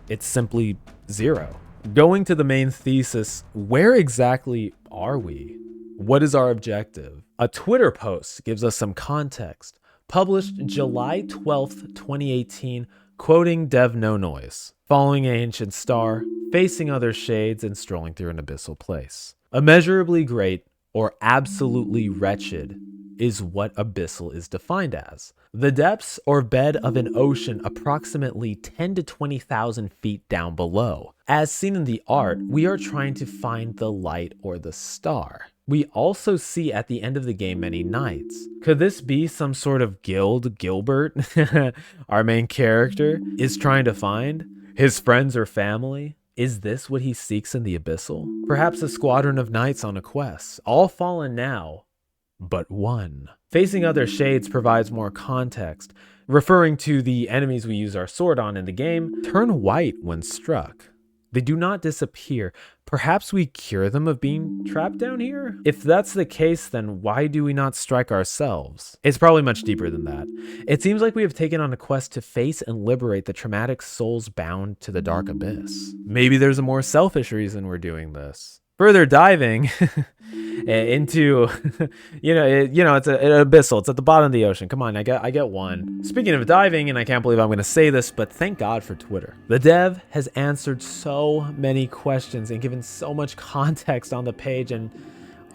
It's simply zero. Going to the main thesis, where exactly are we? What is our objective? A Twitter post gives us some context, published July 12th, 2018, quoting Dev No Noise, following an ancient star, facing other shades, and strolling through an abyssal place. Immeasurably great, or absolutely wretched is what abyssal is defined as. The depths or bed of an ocean approximately 10 to 20,000 feet down below. As seen in the art, we are trying to find the light or the star. We also see at the end of the game many knights. Could this be some sort of guild Gilbert, our main character, is trying to find? His friends or family? Is this what he seeks in the abyssal? Perhaps a squadron of knights on a quest, all fallen now, but one. Facing other shades provides more context, referring to the enemies we use our sword on in the game, turn white when struck. They do not disappear. Perhaps we cure them of being trapped down here? If that's the case, then why do we not strike ourselves? It's probably much deeper than that. It seems like we have taken on a quest to face and liberate the traumatic souls bound to the dark abyss. Maybe there's a more selfish reason we're doing this. Further diving into, it's an abyssal. It's at the bottom of the ocean. Come on, I get one. Speaking of diving, and I can't believe I'm going to say this, but thank God for Twitter. The dev has answered so many questions and given so much context on the page, and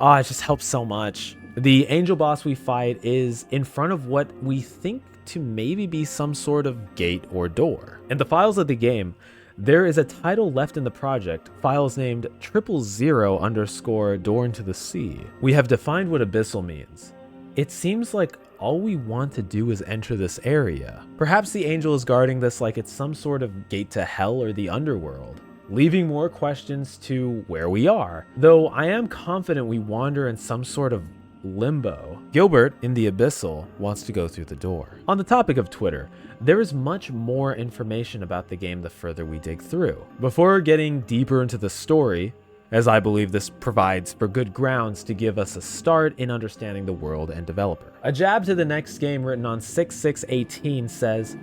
it just helps so much. The angel boss we fight is in front of what we think to maybe be some sort of gate or door. In the files of the game, there is a title left in the project, files named 000_ door into the sea. We have defined what abyssal means. It seems like all we want to do is enter this area. Perhaps the angel is guarding this like it's some sort of gate to hell or the underworld, leaving more questions to where we are. Though I am confident we wander in some sort of limbo. Gilbert in the abyssal wants to go through the door. On the topic of Twitter, there is much more information about the game the further we dig through. Before getting deeper into the story, as I believe this provides for good grounds to give us a start in understanding the world and developer. A jab to the next game written on 6/6/18 says,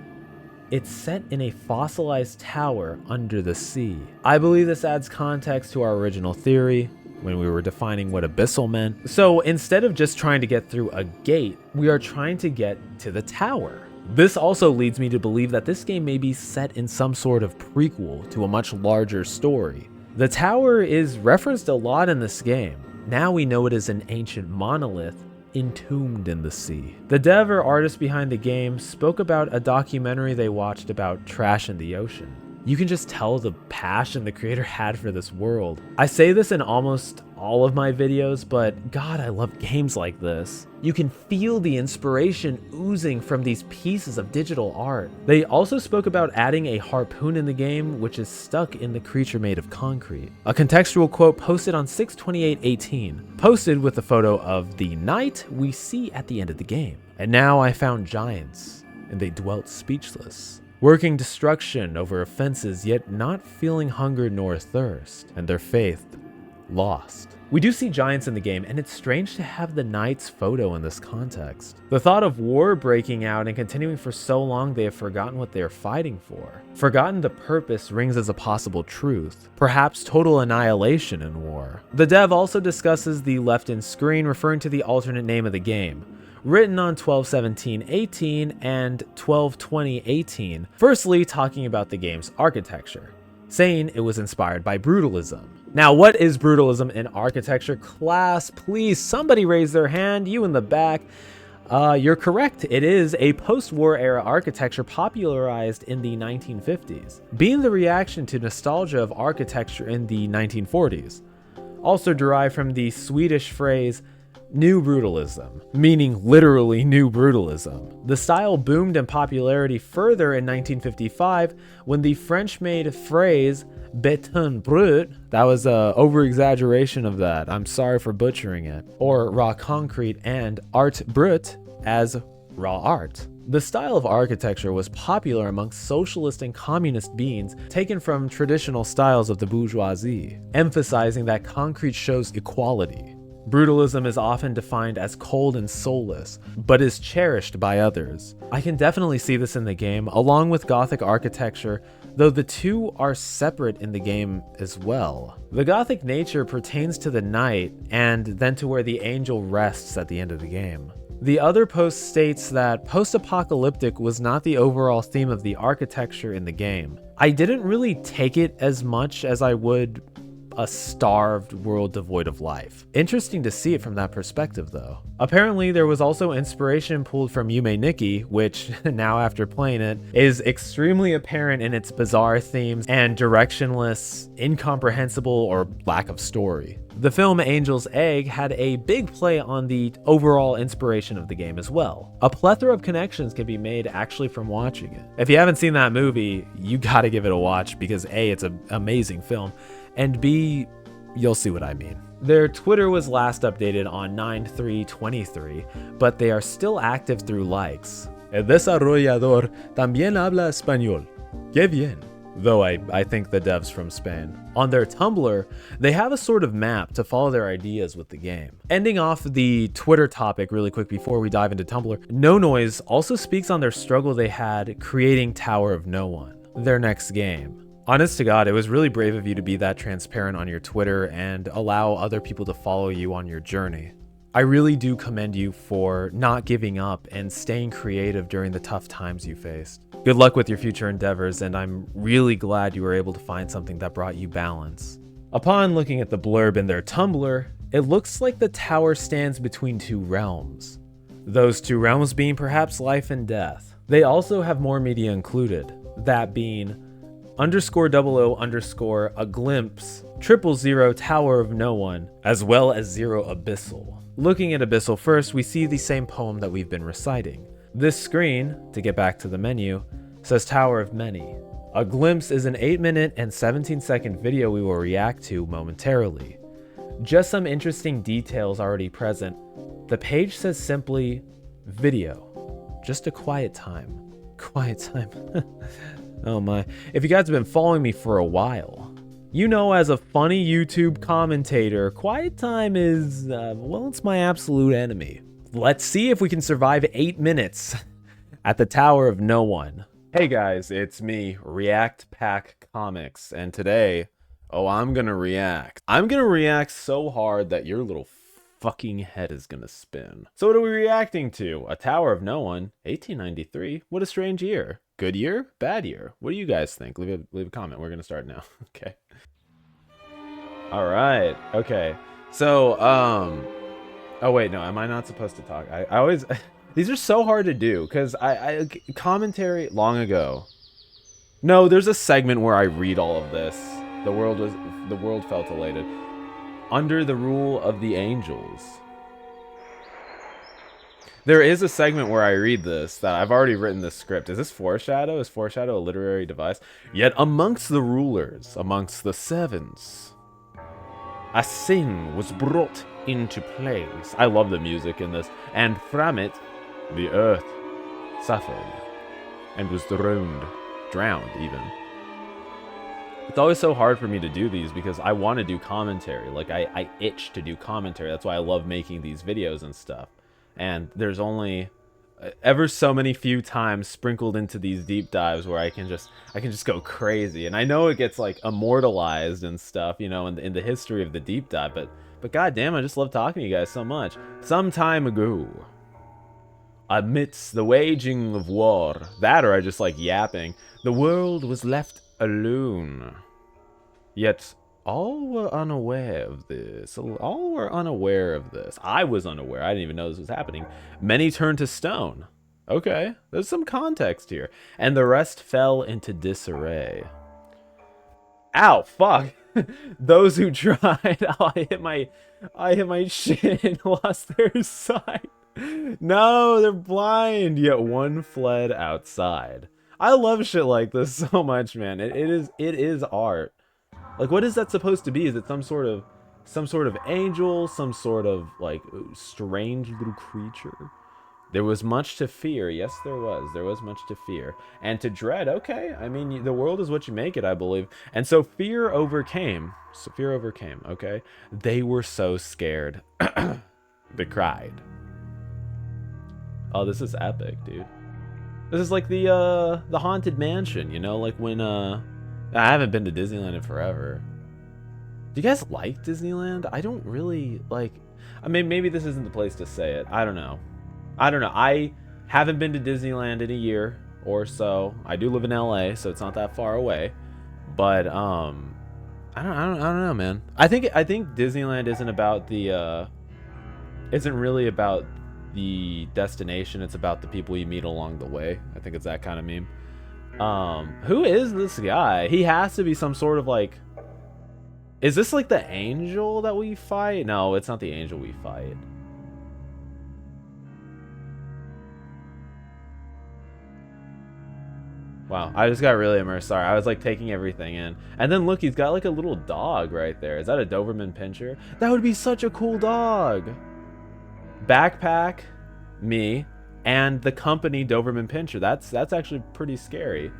"It's set in a fossilized tower under the sea." I believe this adds context to our original theory when we were defining what abyssal meant. So instead of just trying to get through a gate, we are trying to get to the tower. This also leads me to believe that this game may be set in some sort of prequel to a much larger story. The tower is referenced a lot in this game. Now we know it is an ancient monolith entombed in the sea. The dev or artist behind the game spoke about a documentary they watched about trash in the ocean. You can just tell the passion the creator had for this world. I say this in almost all of my videos, but God, I love games like this. You can feel the inspiration oozing from these pieces of digital art. They also spoke about adding a harpoon in the game, which is stuck in the creature made of concrete. A contextual quote posted on 6/28/18, posted with a photo of the knight we see at the end of the game. "And now I found giants, and they dwelt speechless, working destruction over offenses, yet not feeling hunger nor thirst, and their faith lost." We do see giants in the game, and it's strange to have the knight's photo in this context. The thought of war breaking out and continuing for so long they have forgotten what they are fighting for. Forgotten the purpose rings as a possible truth. Perhaps total annihilation in war. The dev also discusses the left-in screen, referring to the alternate name of the game, written on 12/17/18 and 12/20/18, firstly talking about the game's architecture, saying it was inspired by brutalism. Now, what is brutalism in architecture? Class, please, somebody raise their hand, you in the back. You're correct. It is a post-war era architecture popularized in the 1950s, being the reaction to nostalgia of architecture in the 1940s. Also derived from the Swedish phrase New Brutalism, meaning literally New Brutalism. The style boomed in popularity further in 1955 when the French-made phrase béton brut, that was a over-exaggeration of that, I'm sorry for butchering it, or raw concrete, and art brut as raw art. The style of architecture was popular amongst socialist and communist beings, taken from traditional styles of the bourgeoisie, emphasizing that concrete shows equality. Brutalism is often defined as cold and soulless, but is cherished by others. I can definitely see this in the game, along with Gothic architecture, though the two are separate in the game as well. The Gothic nature pertains to the knight, and then to where the angel rests at the end of the game. The other post states that post-apocalyptic was not the overall theme of the architecture in the game. I didn't really take it as much as I would a starved world devoid of life. Interesting to see it from that perspective though. Apparently there was also inspiration pulled from Yume Nikki, which now after playing it is extremely apparent in its bizarre themes and directionless, incomprehensible, or lack of story. The film Angel's Egg had a big play on the overall inspiration of the game as well. A plethora of connections can be made actually from watching it. If you haven't seen that movie, you gotta give it a watch because A, it's an amazing film, and B, you'll see what I mean. Their Twitter was last updated on 9/3/23, but they are still active through likes. El desarrollador también habla español. Qué bien. Though I think the devs from Spain. On their Tumblr, they have a sort of map to follow their ideas with the game. Ending off the Twitter topic really quick before we dive into Tumblr, No Noise also speaks on their struggle they had creating Tower of No One, their next game. Honest to God, it was really brave of you to be that transparent on your Twitter and allow other people to follow you on your journey. I really do commend you for not giving up and staying creative during the tough times you faced. Good luck with your future endeavors, and I'm really glad you were able to find something that brought you balance. Upon looking at the blurb in their Tumblr, it looks like the tower stands between two realms. Those two realms being perhaps life and death. They also have more media included, that being _00_ a glimpse 000 Tower of No One, as well as 0 Abyssal. Looking at Abyssal first, we see the same poem that we've been reciting. This screen, to get back to the menu, says Tower of Many. A glimpse is an 8-minute and 17-second video we will react to momentarily. Just some interesting details already present. The page says simply, video. Just a quiet time. Quiet time. Oh my. If you guys have been following me for a while, you know, as a funny YouTube commentator, quiet time is, well, it's my absolute enemy. Let's see if we can survive 8 minutes at the Tower of No One. Hey guys, it's me, React Pack Comics, and today, I'm gonna react. I'm gonna react so hard that your little fucking head is gonna spin. So what are we reacting to? A Tower of No One, 1893. What a strange year. Good year? Bad year? What do you guys think? Leave a comment. We're gonna start now. Okay. All right. Okay. So, oh wait, no, am I not supposed to talk? I always, these are so hard to do because I commentary long ago. No, there's a segment where I read all of this. The world felt elated. Under the rule of the angels. There is a segment where I read this that I've already written the script. Is this foreshadow? Is foreshadow a literary device? Yet amongst the rulers, amongst the servants, a sin was brought into place. I love the music in this. And from it, the earth suffered and was drowned even. It's always so hard for me to do these because I want to do commentary. Like I itch to do commentary. That's why I love making these videos and stuff. And there's only ever so many few times sprinkled into these deep dives where I can just go crazy. And I know it gets like immortalized and stuff, you know, in the history of the deep dive, but goddamn, I just love talking to you guys so much. Some time ago, amidst the waging of war, that or I just like yapping, the world was left alone. Yet all were unaware of this. All were unaware of this. I was unaware. I didn't even know this was happening. Many turned to stone. Okay, there's some context here. And the rest fell into disarray. Ow, fuck. Those who tried. Oh, I hit my shin and lost their sight. No, they're blind. Yet one fled outside. I love shit like this so much, man. It is art. Like, what is that supposed to be? Is it some sort of angel, some sort of like strange little creature? There was much to fear. Yes, there was much to fear and to dread. Okay, I mean, the world is what you make it, I believe. And so fear overcame. Okay, they were so scared. They cried. Oh, this is epic, dude. This is like the Haunted Mansion, you know, like when I haven't been to Disneyland in forever. Do you guys like Disneyland? I don't really like. I mean, maybe this isn't the place to say it. I don't know. I haven't been to Disneyland in a year or so. I do live in LA, so it's not that far away. But I don't know, man. I think Disneyland isn't about the isn't really about the destination. It's about the people you meet along the way. I think it's that kind of meme. Who is this guy? He has to be some sort of like. Is this like the angel that we fight? No, it's not the angel we fight. Wow, I just got really immersed. Sorry, I was like taking everything in. And then look, he's got like a little dog right there. Is that a Doberman Pinscher? That would be such a cool dog. Backpack, me, and the company Doberman Pinscher. That's actually pretty scary.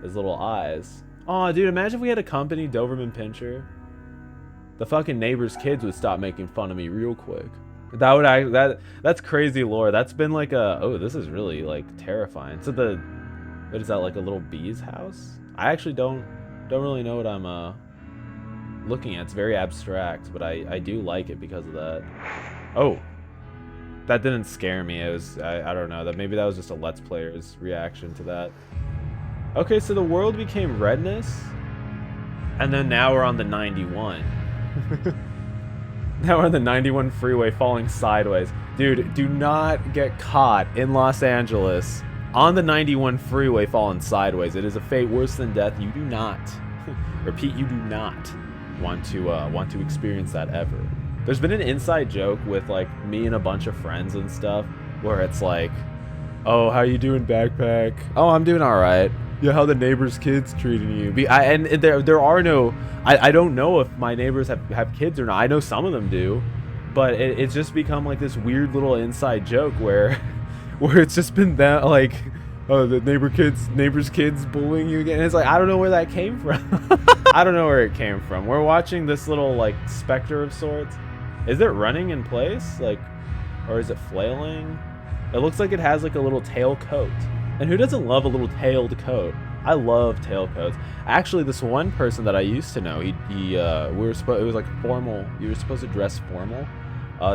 His little eyes. Oh, dude, imagine if we had a company Doberman Pinscher. The fucking neighbor's kids would stop making fun of me real quick. That would that's crazy lore. That's been like a oh, this is really like terrifying. So the what is that, like a little bee's house? I actually don't really know what I'm looking at. It's very abstract, but I do like it because of that. Oh, that didn't scare me. It was I don't know, that maybe that was just a Let's Player's reaction to that. Okay, so the world became redness, and then now we're on the 91. Now we're on the 91 freeway falling sideways. Dude, do not get caught in Los Angeles on the 91 freeway falling sideways. It is a fate worse than death. You do not, repeat, you do not want to experience that ever. There's been an inside joke with like me and a bunch of friends and stuff where it's like, oh, how you doing, backpack? Oh, I'm doing all right. Yeah, how the neighbor's kids treating you? And there are no, I don't know if my neighbors have kids or not. I know some of them do, but it's just become like this weird little inside joke where it's just been that like, oh, the neighbor's kids bullying you again. And it's like, I don't know where that came from. I don't know where it came from. We're watching this little like specter of sorts. Is it running in place, like, or is it flailing? It looks like it has like a little tail coat. And who doesn't love a little tailed coat? I love tail coats. Actually, this one person that I used to know, it was like formal. You were supposed to dress formal.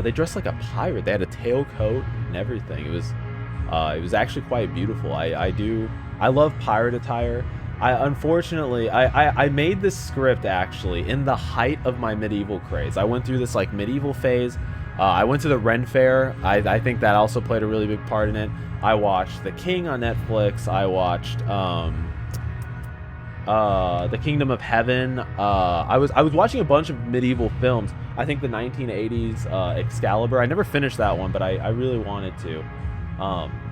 They dressed like a pirate. They had a tail coat and everything. It was actually quite beautiful. I love pirate attire. Unfortunately, I made this script actually in the height of my medieval craze. I went through this like medieval phase. I went to the Ren Fair. I think that also played a really big part in it. I watched The King on Netflix. I watched The Kingdom of Heaven. I was watching a bunch of medieval films. I think the 1980s Excalibur. I never finished that one, but I really wanted to.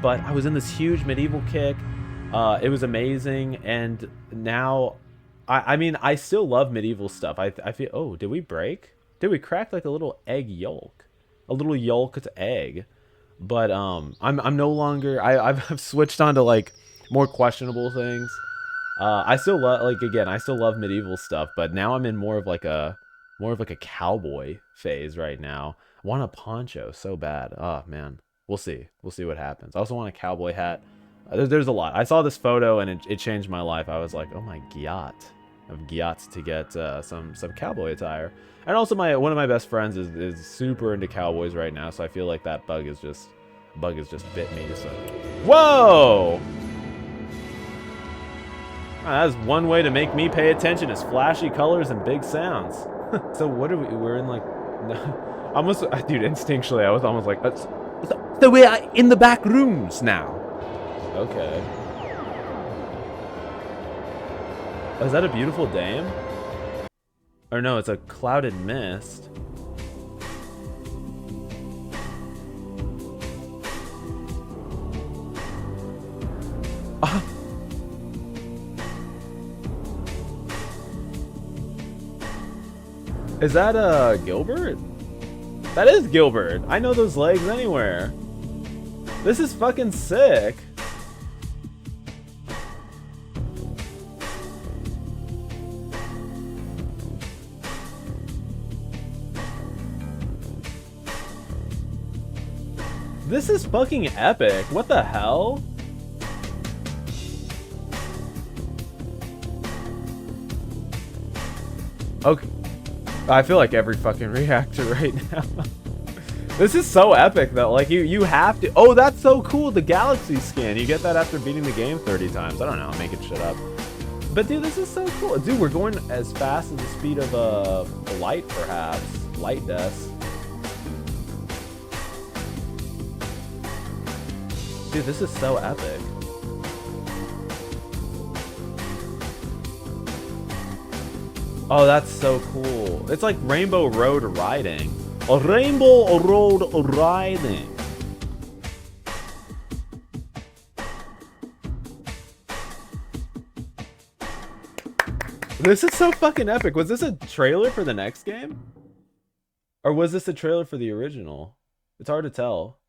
But I was in this huge medieval kick. It was amazing, and now, I mean, I still love medieval stuff. I feel. Oh, did we break? Did we crack like a little egg yolk? A little yolked egg. But I'm no longer. I've switched on to like more questionable things. I still love, like, again, I still love medieval stuff, but now I'm in more of like a cowboy phase right now. I want a poncho so bad. Oh man, we'll see what happens. I also want a cowboy hat. There's a lot. I saw this photo and it changed my life. I was like, oh my god, I've got to get some cowboy attire. And also one of my best friends is super into cowboys right now, so I feel like that bug has just bit me. So whoa. That's one way to make me pay attention, is flashy colors and big sounds. So what are we're in like, no, almost, dude, instinctually I was almost like, so we are in the back rooms now. Okay. Oh, is that a beautiful dame? Or no, it's a clouded mist. Is that Gilbert? That is Gilbert. I know those legs anywhere. This is fucking sick. This is fucking epic. What the hell? Okay. I feel like every fucking reactor right now. This is so epic though. Like you have to. Oh, that's so cool. The galaxy skin. You get that after beating the game 30 times. I don't know. I'm making shit up. But dude, this is so cool. Dude, we're going as fast as the speed of light, perhaps. Light dust. Dude, this is so epic. Oh, that's so cool. It's like Rainbow Road riding. A Rainbow Road riding. This is so fucking epic. Was this a trailer for the next game? Or was this a trailer for the original? It's hard to tell.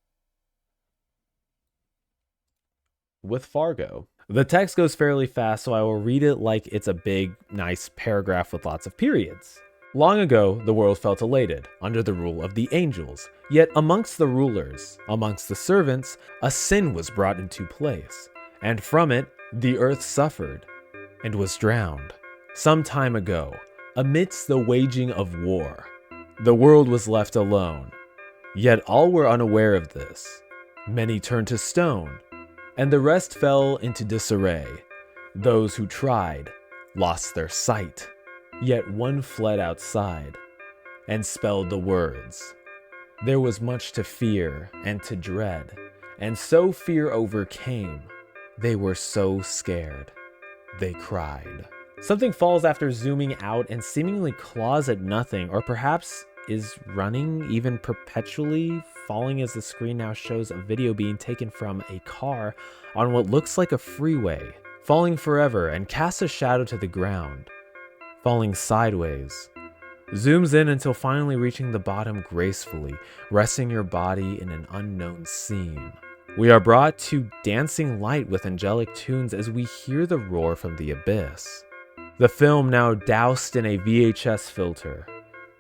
With Fargo. The text goes fairly fast, so I will read it like it's a big, nice paragraph with lots of periods. Long ago, the world felt elated, under the rule of the angels. Yet amongst the rulers, amongst the servants, a sin was brought into place. And from it, the earth suffered, and was drowned. Some time ago, amidst the waging of war, the world was left alone. Yet all were unaware of this. Many turned to stone, and the rest fell into disarray. Those who tried lost their sight. Yet one fled outside and spelled the words. There was much to fear and to dread, and so fear overcame. They were so scared, they cried. Something falls after zooming out and seemingly claws at nothing, or perhaps is running, even perpetually, falling as the screen now shows a video being taken from a car on what looks like a freeway, falling forever and casts a shadow to the ground, falling sideways. Zooms in until finally reaching the bottom gracefully, resting your body in an unknown scene. We are brought to dancing light with angelic tunes as we hear the roar from the abyss. The film, now doused in a VHS filter,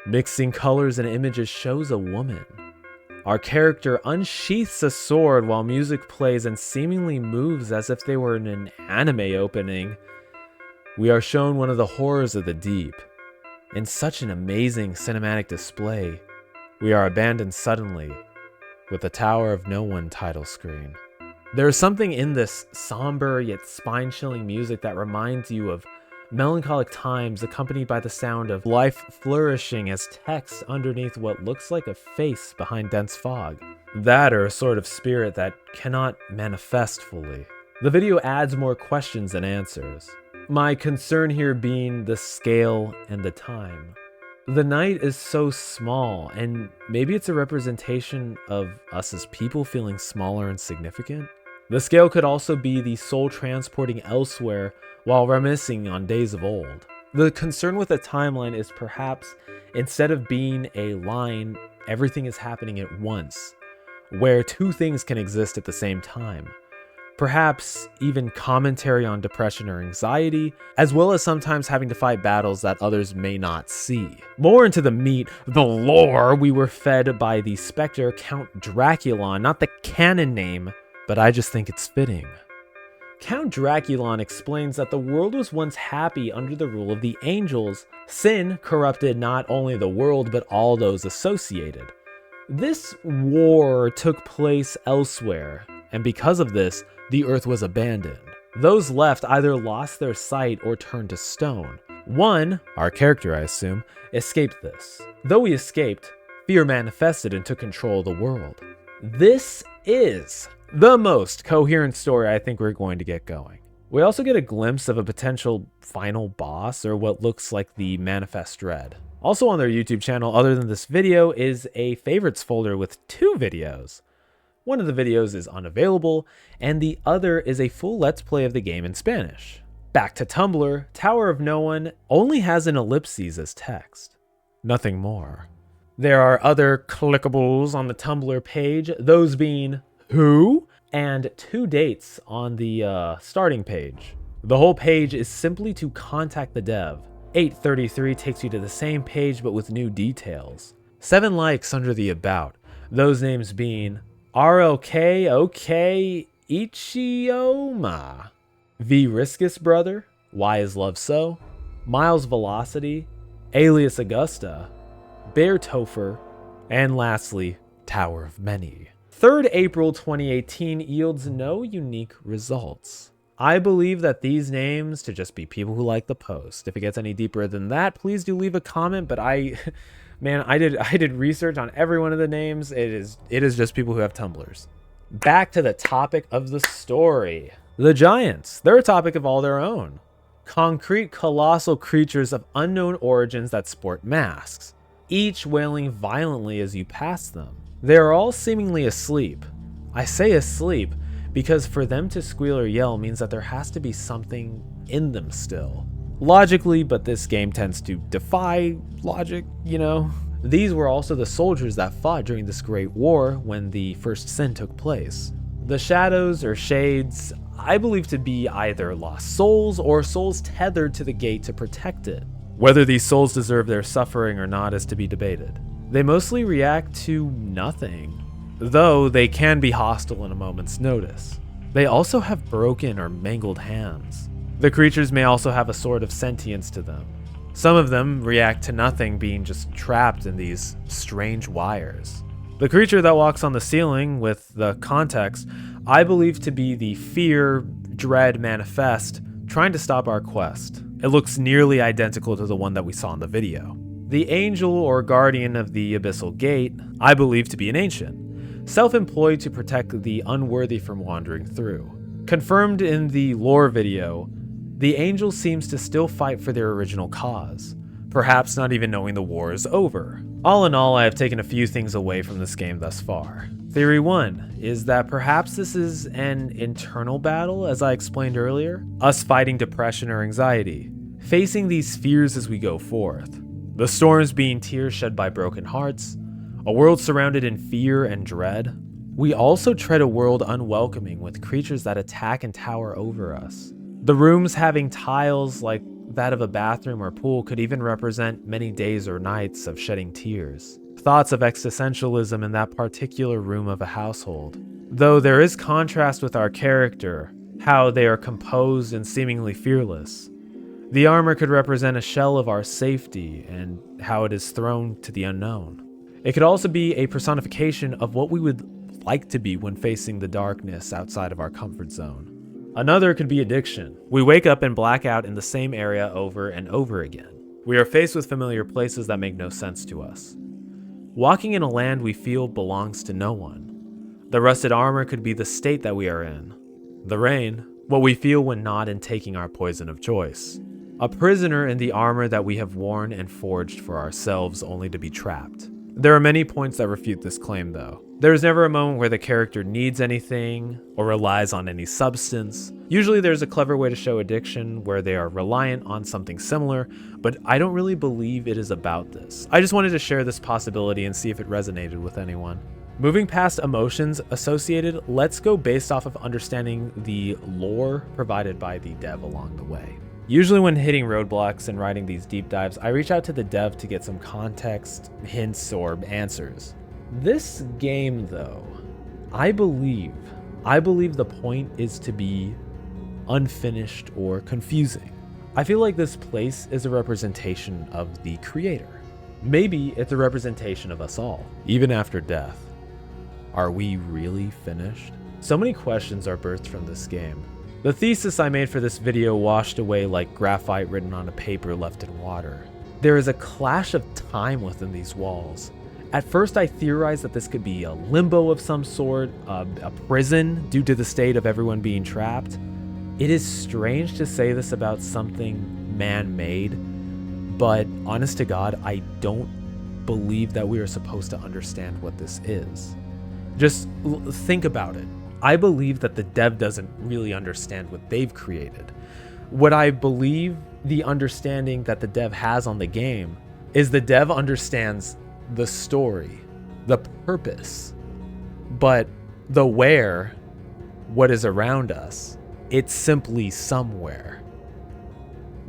mixing colors and images, shows a woman. Our character unsheaths a sword while music plays and seemingly moves as if they were in an anime opening. We are shown one of the horrors of the deep. In such an amazing cinematic display, we are abandoned suddenly with the Tower of No One title screen. There is something in this somber yet spine-chilling music that reminds you of melancholic times, accompanied by the sound of life flourishing as text underneath what looks like a face behind dense fog. That, or a sort of spirit that cannot manifest fully. The video adds more questions than answers. My concern here being the scale and the time. The night is so small, and maybe it's a representation of us as people feeling smaller and significant. The scale could also be the soul transporting elsewhere while reminiscing on days of old. The concern with the timeline is perhaps, instead of being a line, everything is happening at once, where two things can exist at the same time. Perhaps even commentary on depression or anxiety, as well as sometimes having to fight battles that others may not see. More into the meat, the lore, we were fed by the specter Count Draculon, not the canon name, but I just think it's fitting. Count Draculon explains that the world was once happy under the rule of the angels. Sin corrupted not only the world, but all those associated. This war took place elsewhere, and because of this, the earth was abandoned. Those left either lost their sight or turned to stone. One, our character I assume, escaped this. Though he escaped, fear manifested and took control of the world. This is the most coherent story I think we're going to get going. We also get a glimpse of a potential final boss, or what looks like the Manifest Dread. Also on their YouTube channel, other than this video, is a favorites folder with 2 videos. One of the videos is unavailable, and the other is a full let's play of the game in Spanish. Back to Tumblr, Tower of No One only has an ellipses as text. Nothing more. There are other clickables on the Tumblr page, those being who and 2 dates on the starting page. The whole page is simply to contact the dev. 833 takes you to the same page but with new details. 7 likes under the about, those names being RLK, OK, Itchio, V Riscus Brother, Why Is Love So, Miles Velocity, Alias Augusta, Bear Topher, and lastly, Tower of Many. 3rd April 2018 yields no unique results. I believe that these names to just be people who like the post. If it gets any deeper than that, please do leave a comment, but man, I did research on every one of the names. It is just people who have Tumblrs. Back to the topic of the story. The giants, they're a topic of all their own. Concrete, colossal creatures of unknown origins that sport masks, each wailing violently as you pass them. They are all seemingly asleep. I say asleep because for them to squeal or yell means that there has to be something in them still. Logically, but this game tends to defy logic, you know? These were also the soldiers that fought during this great war when the first sin took place. The shadows or shades, I believe to be either lost souls or souls tethered to the gate to protect it. Whether these souls deserve their suffering or not is to be debated. They mostly react to nothing, though they can be hostile in a moment's notice. They also have broken or mangled hands. The creatures may also have a sort of sentience to them. Some of them react to nothing, being just trapped in these strange wires. The creature that walks on the ceiling, with the context, I believe to be the fear, dread manifest, trying to stop our quest. It looks nearly identical to the one that we saw in the video. The angel or guardian of the Abyssal Gate, I believe to be an ancient, self-employed to protect the unworthy from wandering through. Confirmed in the lore video, the angel seems to still fight for their original cause, perhaps not even knowing the war is over. All in all, I have taken a few things away from this game thus far. Theory 1 is that perhaps this is an internal battle, as I explained earlier, us fighting depression or anxiety, facing these fears as we go forth. The storms being tears shed by broken hearts, a world surrounded in fear and dread. We also tread a world unwelcoming with creatures that attack and tower over us. The rooms having tiles like that of a bathroom or pool could even represent many days or nights of shedding tears. Thoughts of existentialism in that particular room of a household. Though there is contrast with our character, how they are composed and seemingly fearless. The armor could represent a shell of our safety and how it is thrown to the unknown. It could also be a personification of what we would like to be when facing the darkness outside of our comfort zone. Another could be addiction. We wake up and black out in the same area over and over again. We are faced with familiar places that make no sense to us. Walking in a land we feel belongs to no one. The rusted armor could be the state that we are in. The rain, what we feel when not in taking our poison of choice. A prisoner in the armor that we have worn and forged for ourselves only to be trapped. There are many points that refute this claim though. There is never a moment where the character needs anything or relies on any substance. Usually there's a clever way to show addiction where they are reliant on something similar, but I don't really believe it is about this. I just wanted to share this possibility and see if it resonated with anyone. Moving past emotions associated, let's go based off of understanding the lore provided by the dev along the way. Usually when hitting roadblocks and writing these deep dives, I reach out to the dev to get some context, hints, or answers. This game though, I believe the point is to be unfinished or confusing. I feel like this place is a representation of the creator. Maybe it's a representation of us all, even after death. Are we really finished? So many questions are birthed from this game. The thesis I made for this video washed away like graphite written on a paper left in water. There is a clash of time within these walls. At first I theorized that this could be a limbo of some sort, a prison due to the state of everyone being trapped. It is strange to say this about something man-made, but honest to God, I don't believe that we are supposed to understand what this is. Just think about it. I believe that the dev doesn't really understand what they've created. What I believe the understanding that the dev has on the game is the dev understands the story, the purpose, but the where, what is around us, it's simply somewhere.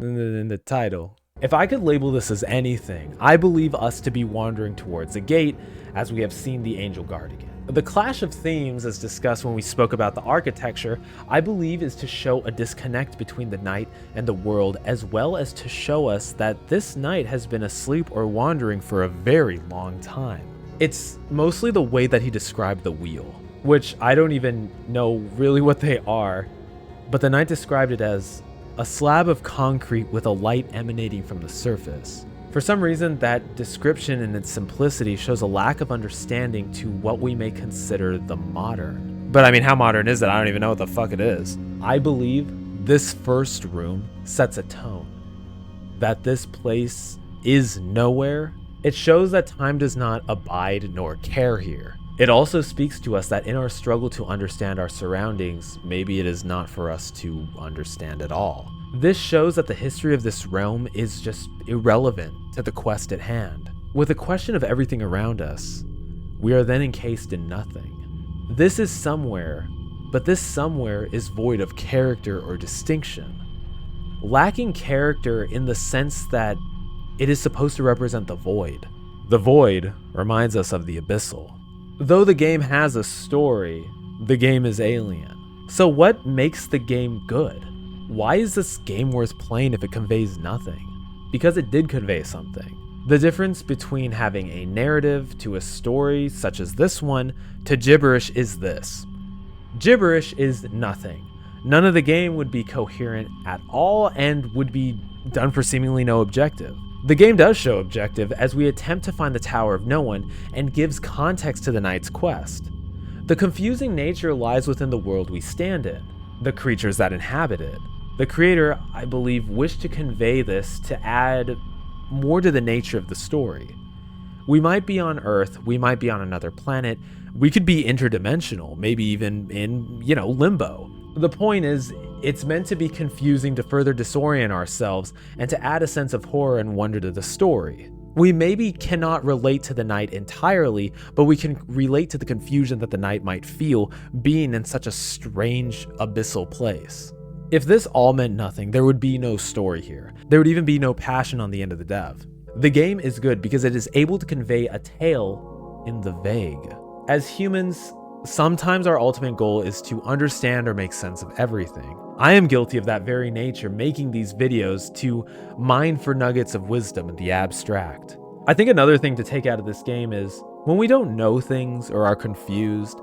In the title. If I could label this as anything, I believe us to be wandering towards a gate as we have seen the angel guard again. The clash of themes, as discussed when we spoke about the architecture, I believe is to show a disconnect between the night and the world, as well as to show us that this night has been asleep or wandering for a very long time. It's mostly the way that he described the wheel, which I don't even know really what they are. but the knight described it as a slab of concrete with a light emanating from the surface. For some reason, that description in its simplicity shows a lack of understanding to what we may consider the modern. But I mean, how modern is it? I don't even know what the fuck it is. I believe this first room sets a tone. That this place is nowhere. It shows that time does not abide nor care here. It also speaks to us that in our struggle to understand our surroundings, maybe it is not for us to understand at all. This shows that the history of this realm is just irrelevant to the quest at hand. With the question of everything around us, we are then encased in nothing. This is somewhere, but this somewhere is void of character or distinction. Lacking character in the sense that it is supposed to represent the void. The void reminds us of the Abyssal. Though the game has a story, the game is alien. So what makes the game good? Why is this game worth playing if it conveys nothing? Because it did convey something. The difference between having a narrative to a story such as this one to gibberish is this. Gibberish is nothing. None of the game would be coherent at all and would be done for seemingly no objective. The game does show objective as we attempt to find the Tower of No One and gives context to the knight's quest. The confusing nature lies within the world we stand in, the creatures that inhabit it. The creator, I believe, wished to convey this to add more to the nature of the story. We might be on Earth, we might be on another planet, we could be interdimensional, maybe even in, limbo. The point is, it's meant to be confusing to further disorient ourselves and to add a sense of horror and wonder to the story. We maybe cannot relate to the knight entirely, but we can relate to the confusion that the knight might feel being in such a strange, abyssal place. If this all meant nothing, there would be no story here. There would even be no passion on the end of the dev. The game is good because it is able to convey a tale in the vague. As humans, sometimes our ultimate goal is to understand or make sense of everything. I am guilty of that very nature, making these videos to mine for nuggets of wisdom in the abstract. I think another thing to take out of this game is, when we don't know things or are confused,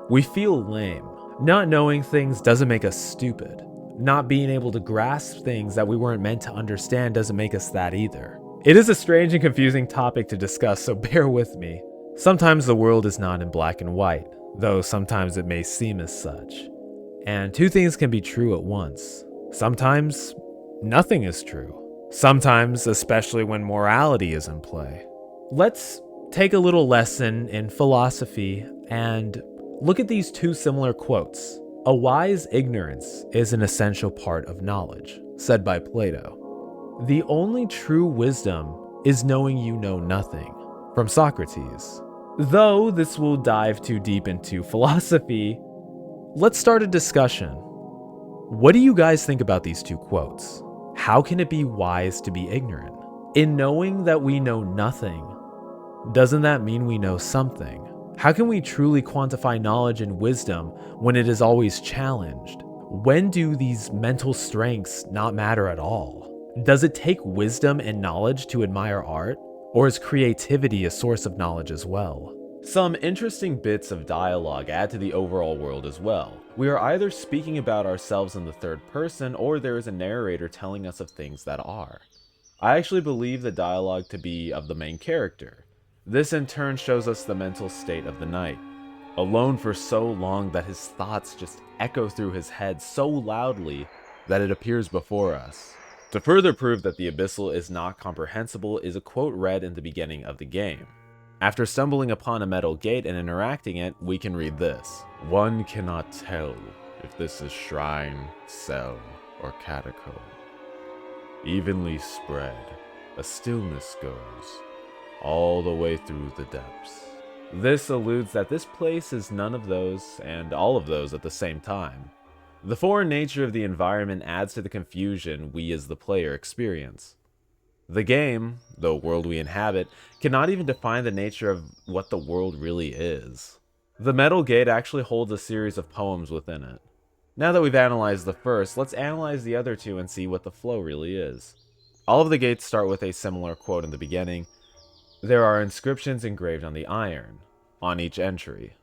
we feel lame. Not knowing things doesn't make us stupid. Not being able to grasp things that we weren't meant to understand doesn't make us that either. It is a strange and confusing topic to discuss, so bear with me. Sometimes the world is not in black and white, though sometimes it may seem as such. And two things can be true at once. Sometimes nothing is true. Sometimes, especially when morality is in play. Let's take a little lesson in philosophy and look at these two similar quotes. A wise ignorance is an essential part of knowledge, said by Plato. The only true wisdom is knowing you know nothing, from Socrates. Though this will dive too deep into philosophy, let's start a discussion. What do you guys think about these two quotes? How can it be wise to be ignorant? In knowing that we know nothing, doesn't that mean we know something? How can we truly quantify knowledge and wisdom when it is always challenged? When do these mental strengths not matter at all? Does it take wisdom and knowledge to admire art? Or is creativity a source of knowledge as well? Some interesting bits of dialogue add to the overall world as well. We are either speaking about ourselves in the third person, or there is a narrator telling us of things that are. I actually believe the dialogue to be of the main character. This in turn shows us the mental state of the knight. Alone for so long that his thoughts just echo through his head so loudly that it appears before us. To further prove that the Abyssal is not comprehensible is a quote read in the beginning of the game. After stumbling upon a metal gate and interacting it, we can read this. One cannot tell if this is shrine, cell, or catacomb. Evenly spread, a stillness goes, all the way through the depths. This alludes that this place is none of those and all of those at the same time. The foreign nature of the environment adds to the confusion we as the player experience. The game, the world we inhabit, cannot even define the nature of what the world really is. The metal gate actually holds a series of poems within it. Now that we've analyzed the first, let's analyze the other two and see what the flow really is. All of the gates start with a similar quote in the beginning. There are inscriptions engraved on the iron, on each entry.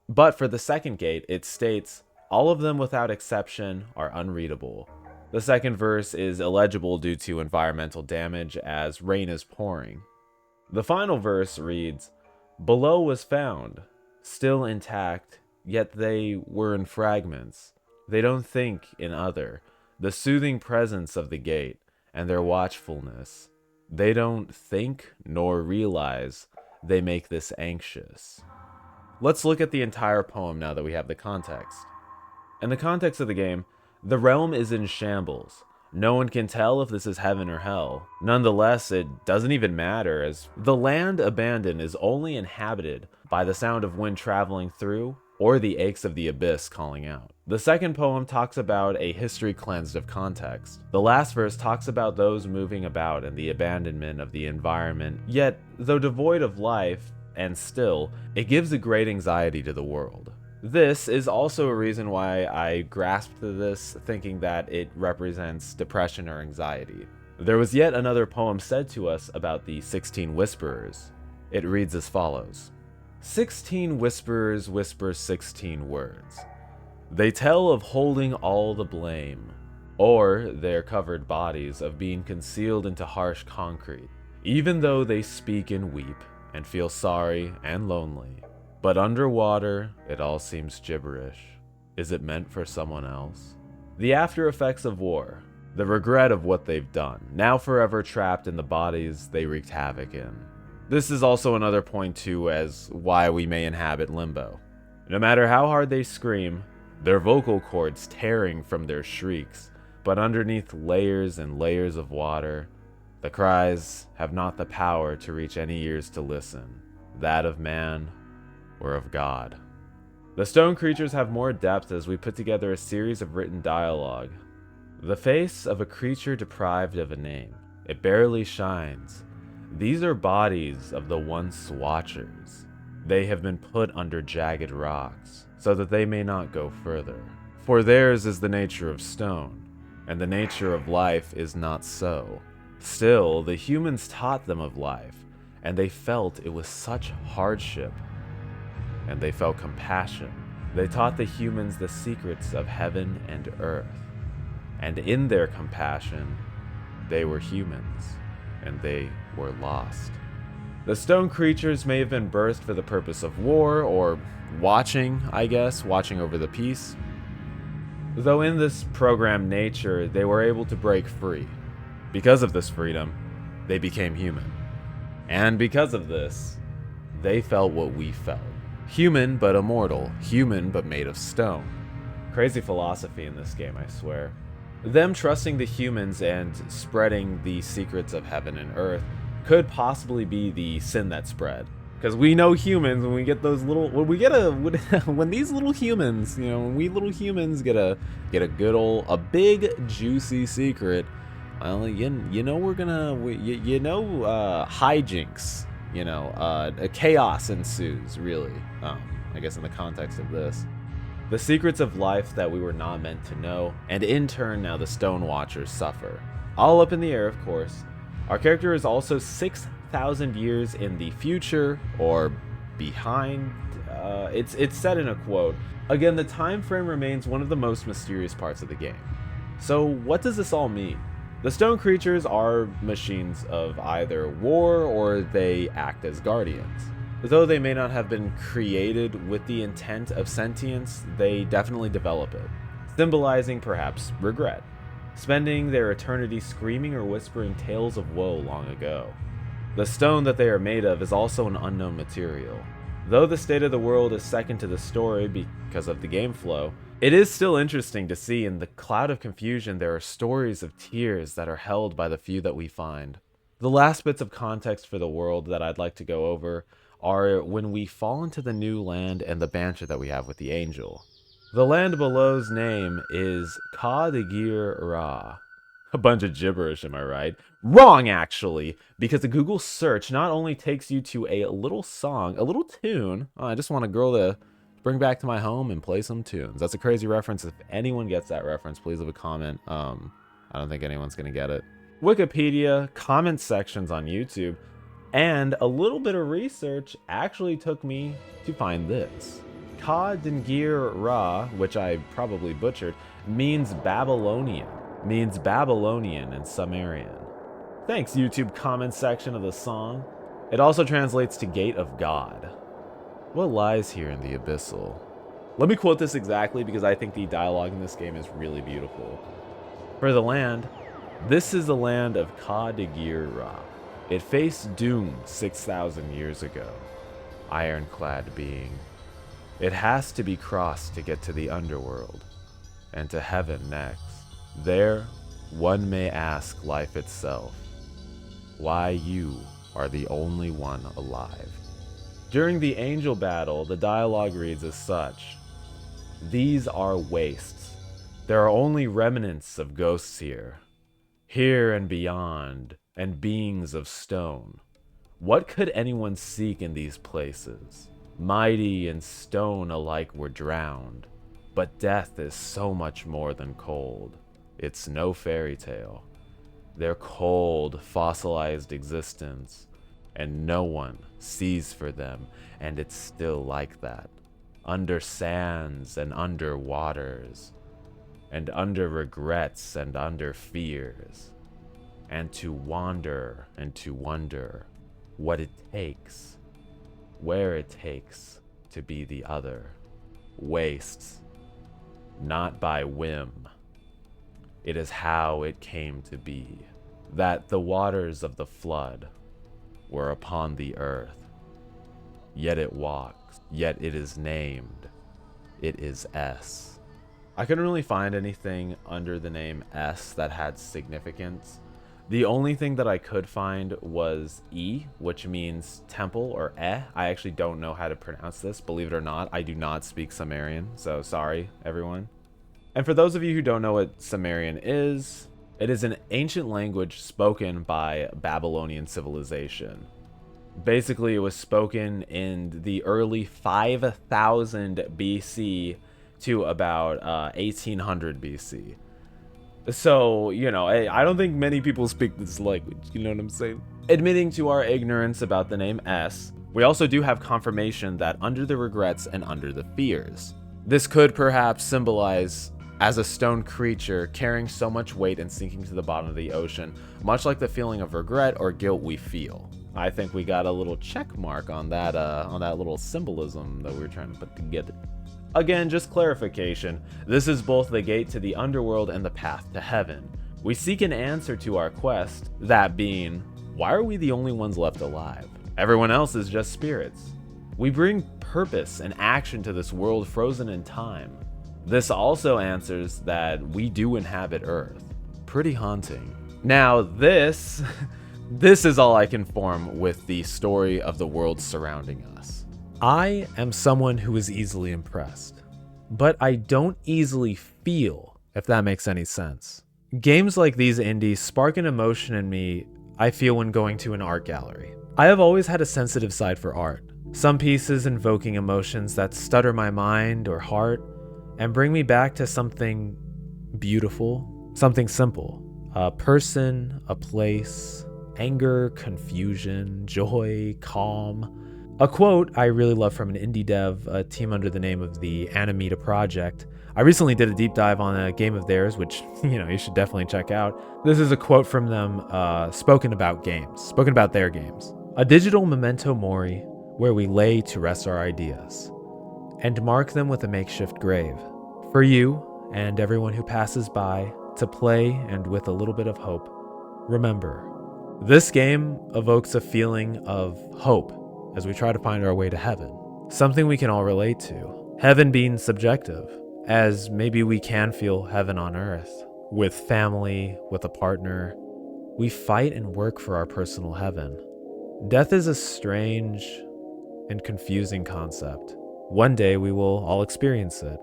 But for the second gate, it states, All of them without exception are unreadable. The second verse is illegible due to environmental damage as rain is pouring. The final verse reads, "Below was found, still intact, yet they were in fragments. They don't think in other, the soothing presence of the gate, and their watchfulness. They don't think nor realize they make this anxious." Let's look at the entire poem now that we have the context. In the context of the game, the realm is in shambles. No one can tell if this is heaven or hell. Nonetheless, it doesn't even matter, as the land abandoned is only inhabited by the sound of wind traveling through or the aches of the abyss calling out. The second poem talks about a history cleansed of context. The last verse talks about those moving about and the abandonment of the environment, yet, though devoid of life, and still, it gives a great anxiety to the world. This is also a reason why I grasped this, thinking that it represents depression or anxiety. There was yet another poem said to us about the 16 whisperers. It reads as follows. 16 whisperers whisper 16 words. They tell of holding all the blame, or their covered bodies of being concealed into harsh concrete, even though they speak and weep and feel sorry and lonely. But underwater, it all seems gibberish. Is it meant for someone else? The after effects of war, the regret of what they've done, now forever trapped in the bodies they wreaked havoc in. This is also another point too as why we may inhabit limbo. No matter how hard they scream, their vocal cords tearing from their shrieks, but underneath layers and layers of water, the cries have not the power to reach any ears to listen, that of man or of God. The stone creatures have more depth as we put together a series of written dialogue. The face of a creature deprived of a name. It barely shines. These are bodies of the once watchers. They have been put under jagged rocks, so that they may not go further. For theirs is the nature of stone, and the nature of life is not so. Still, the humans taught them of life, and they felt it was such hardship, and they felt compassion. They taught the humans the secrets of heaven and earth, and in their compassion, they were humans, and they were lost. The stone creatures may have been birthed for the purpose of war, or watching, I guess, watching over the peace. Though in this programmed nature, they were able to break free. Because of this freedom, they became human. And because of this, they felt what we felt. Human but immortal, human but made of stone. Crazy philosophy in this game, I swear. Them trusting the humans and spreading the secrets of heaven and earth could possibly be the sin that spread. Because we know humans, when we get those little, when these little humans, when we little humans get a good old, a big juicy secret, well, we're gonna, hijinks, chaos ensues, really, I guess in the context of this. The secrets of life that we were not meant to know, and in turn now the Stone Watchers suffer. All up in the air, of course. Our character is also 6,000 years in the future, or behind. It's said in a quote. Again, the time frame remains one of the most mysterious parts of the game. So what does this all mean? The stone creatures are machines of either war or they act as guardians. Though they may not have been created with the intent of sentience, they definitely develop it, symbolizing perhaps regret, spending their eternity screaming or whispering tales of woe long ago. The stone that they are made of is also an unknown material. Though the state of the world is second to the story because of the game flow, it is still interesting to see in the cloud of confusion there are stories of tears that are held by the few that we find. The last bits of context for the world that I'd like to go over are when we fall into the new land and the banter that we have with the angel. The land below's name is Ka de Gir Ra. A bunch of gibberish, am I right? Wrong, actually, because the Google search not only takes you to a little song, a little tune. Oh, I just want a girl to bring back to my home and play some tunes. That's a crazy reference. If anyone gets that reference, please leave a comment. I don't think anyone's gonna get it. Wikipedia, comment sections on YouTube, and a little bit of research actually took me to find this. Ka Dingir Ra, which I probably butchered, means Babylonian. Means Babylonian in Sumerian. Thanks, YouTube comment section of the song. It also translates to Gate of God. What lies here in the Abyssal? Let me quote this exactly because I think the dialogue in this game is really beautiful. For the land, this is the land of Ka Dingir Ra. It faced doom 6,000 years ago. Ironclad being. It has to be crossed to get to the underworld, and to heaven next. There, one may ask life itself, why you are the only one alive. During the angel battle, the dialogue reads as such. These are wastes. There are only remnants of ghosts here. Here and beyond, and beings of stone. What could anyone seek in these places? Mighty and stone alike were drowned, but death is so much more than cold. It's no fairy tale. Their cold, fossilized existence, and no one sees for them, and it's still like that. Under sands and under waters, and under regrets and under fears, and to wander and to wonder what it takes, where it takes to be the other. Wastes, not by whim. It is how it came to be, that the waters of the flood were upon the earth. Yet it walks, yet it is named. It is S. I couldn't really find anything under the name S that had significance. The only thing that I could find was E, which means temple, or I actually don't know how to pronounce this, believe it or not. I do not speak Sumerian, so sorry, everyone. And for those of you who don't know what Sumerian is, it is an ancient language spoken by Babylonian civilization. Basically, it was spoken in the early 5000 BC to about 1800 BC. So, you know, I don't think many people speak this language, you know what I'm saying? Admitting to our ignorance about the name S, we also do have confirmation that under the regrets and under the fears. This could perhaps symbolize as a stone creature carrying so much weight and sinking to the bottom of the ocean, much like the feeling of regret or guilt we feel. I think we got a little check mark on that little symbolism that we were trying to put together. Again, just clarification, this is both the gate to the underworld and the path to heaven. We seek an answer to our quest, that being, why are we the only ones left alive? Everyone else is just spirits. We bring purpose and action to this world frozen in time. This also answers that we do inhabit Earth. Pretty haunting. Now this is all I can form with the story of the world surrounding us. I am someone who is easily impressed, but I don't easily feel, if that makes any sense. Games like these indies spark an emotion in me I feel when going to an art gallery. I have always had a sensitive side for art, some pieces invoking emotions that stutter my mind or heart and bring me back to something beautiful, something simple. A person, a place, anger, confusion, joy, calm. A quote I really love from an indie dev, a team under the name of the Animeta Project. I recently did a deep dive on a game of theirs, which, you should definitely check out. This is a quote from them, spoken about their games. A digital memento mori, where we lay to rest our ideas, and mark them with a makeshift grave. For you, and everyone who passes by, to play, and with a little bit of hope, remember. This game evokes a feeling of hope as we try to find our way to heaven, something we can all relate to. Heaven being subjective, as maybe we can feel heaven on earth. With family, with a partner, we fight and work for our personal heaven. Death is a strange and confusing concept. One day we will all experience it.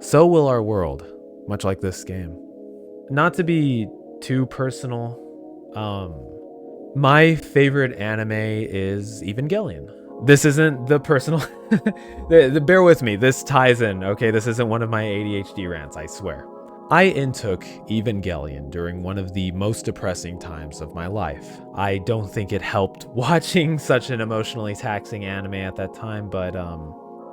So will our world, much like this game. Not to be too personal, my favorite anime is Evangelion. This isn't the personal... Bear with me, this ties in, okay? This isn't one of my ADHD rants, I swear. I intook Evangelion during one of the most depressing times of my life. I don't think it helped watching such an emotionally taxing anime at that time, but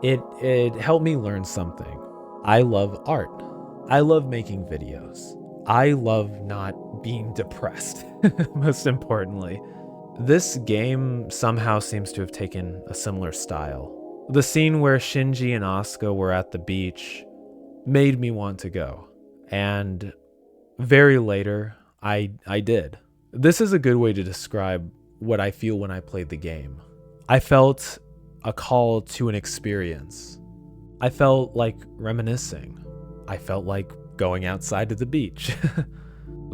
It helped me learn something. I love art. I love making videos. I love not being depressed, most importantly. This game somehow seems to have taken a similar style. The scene where Shinji and Asuka were at the beach made me want to go. And very later, I did. This is a good way to describe what I feel when I played the game. I felt a call to an experience. I felt like reminiscing. I felt like going outside to the beach.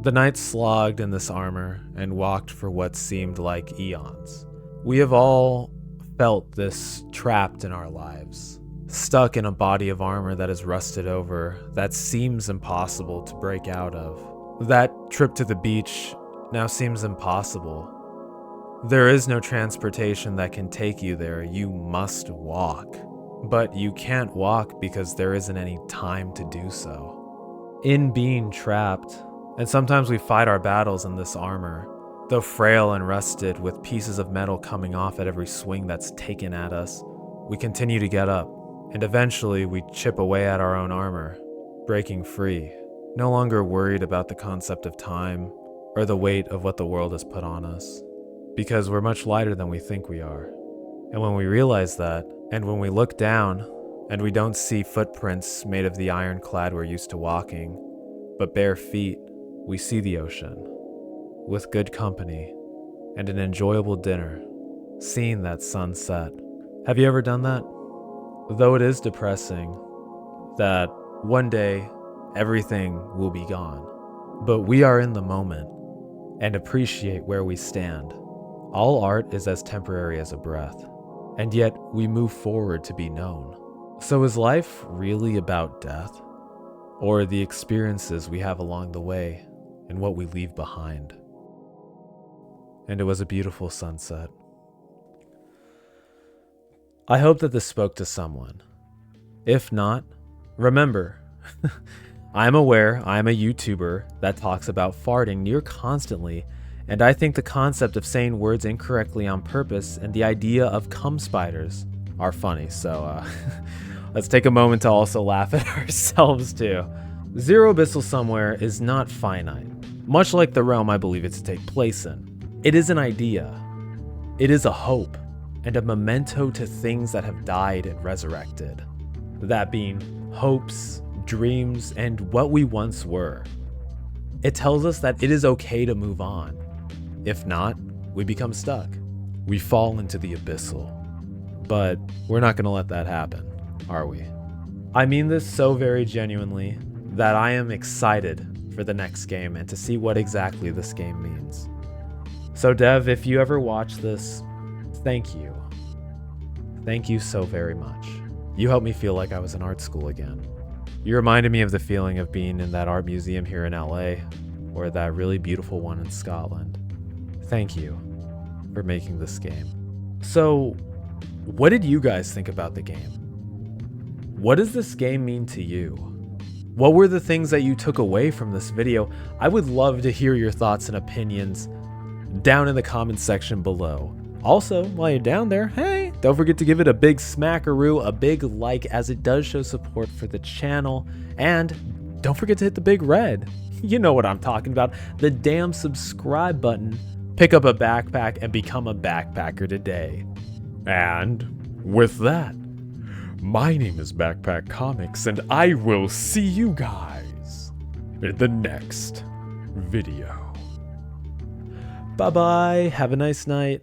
The night slogged in this armor and walked for what seemed like eons. We have all felt this trapped in our lives, stuck in a body of armor that is rusted over, that seems impossible to break out of. That trip to the beach now seems impossible. There is no transportation that can take you there. You must walk. But you can't walk because there isn't any time to do so. In being trapped, and sometimes we fight our battles in this armor, though frail and rusted with pieces of metal coming off at every swing that's taken at us, we continue to get up, and eventually we chip away at our own armor, breaking free, no longer worried about the concept of time or the weight of what the world has put on us, because we're much lighter than we think we are. And when we realize that, and when we look down, and we don't see footprints made of the ironclad we're used to walking, but bare feet, we see the ocean, with good company, and an enjoyable dinner, seeing that sunset. Have you ever done that? Though it is depressing that one day everything will be gone, but we are in the moment and appreciate where we stand. All art is as temporary as a breath, and yet we move forward to be known. So is life really about death, or the experiences we have along the way and what we leave behind? And it was a beautiful sunset. I hope that this spoke to someone. If not, remember, I'm aware I'm a YouTuber that talks about farting near constantly, and I think the concept of saying words incorrectly on purpose and the idea of cum spiders are funny, so let's take a moment to also laugh at ourselves too. Zero Abyssal Somewhere is not finite, much like the realm I believe it to take place in. It is an idea. It is a hope and a memento to things that have died and resurrected. That being hopes, dreams, and what we once were. It tells us that it is okay to move on. If not, we become stuck. We fall into the abyssal. But we're not gonna let that happen, are we? I mean this so very genuinely that I am excited for the next game and to see what exactly this game means. So Dev, if you ever watch this, thank you. Thank you so very much. You helped me feel like I was in art school again. You reminded me of the feeling of being in that art museum here in LA, or that really beautiful one in Scotland. Thank you for making this game. So, what did you guys think about the game? What does this game mean to you? What were the things that you took away from this video? I would love to hear your thoughts and opinions down in the comments section below. Also, while you're down there, hey, don't forget to give it a big smackaroo, a big like, as it does show support for the channel. And don't forget to hit the big red. You know what I'm talking about. The damn subscribe button. Pick up a backpack and become a backpacker today. And with that, my name is Backpack Comics, and I will see you guys in the next video. Bye-bye. Have a nice night.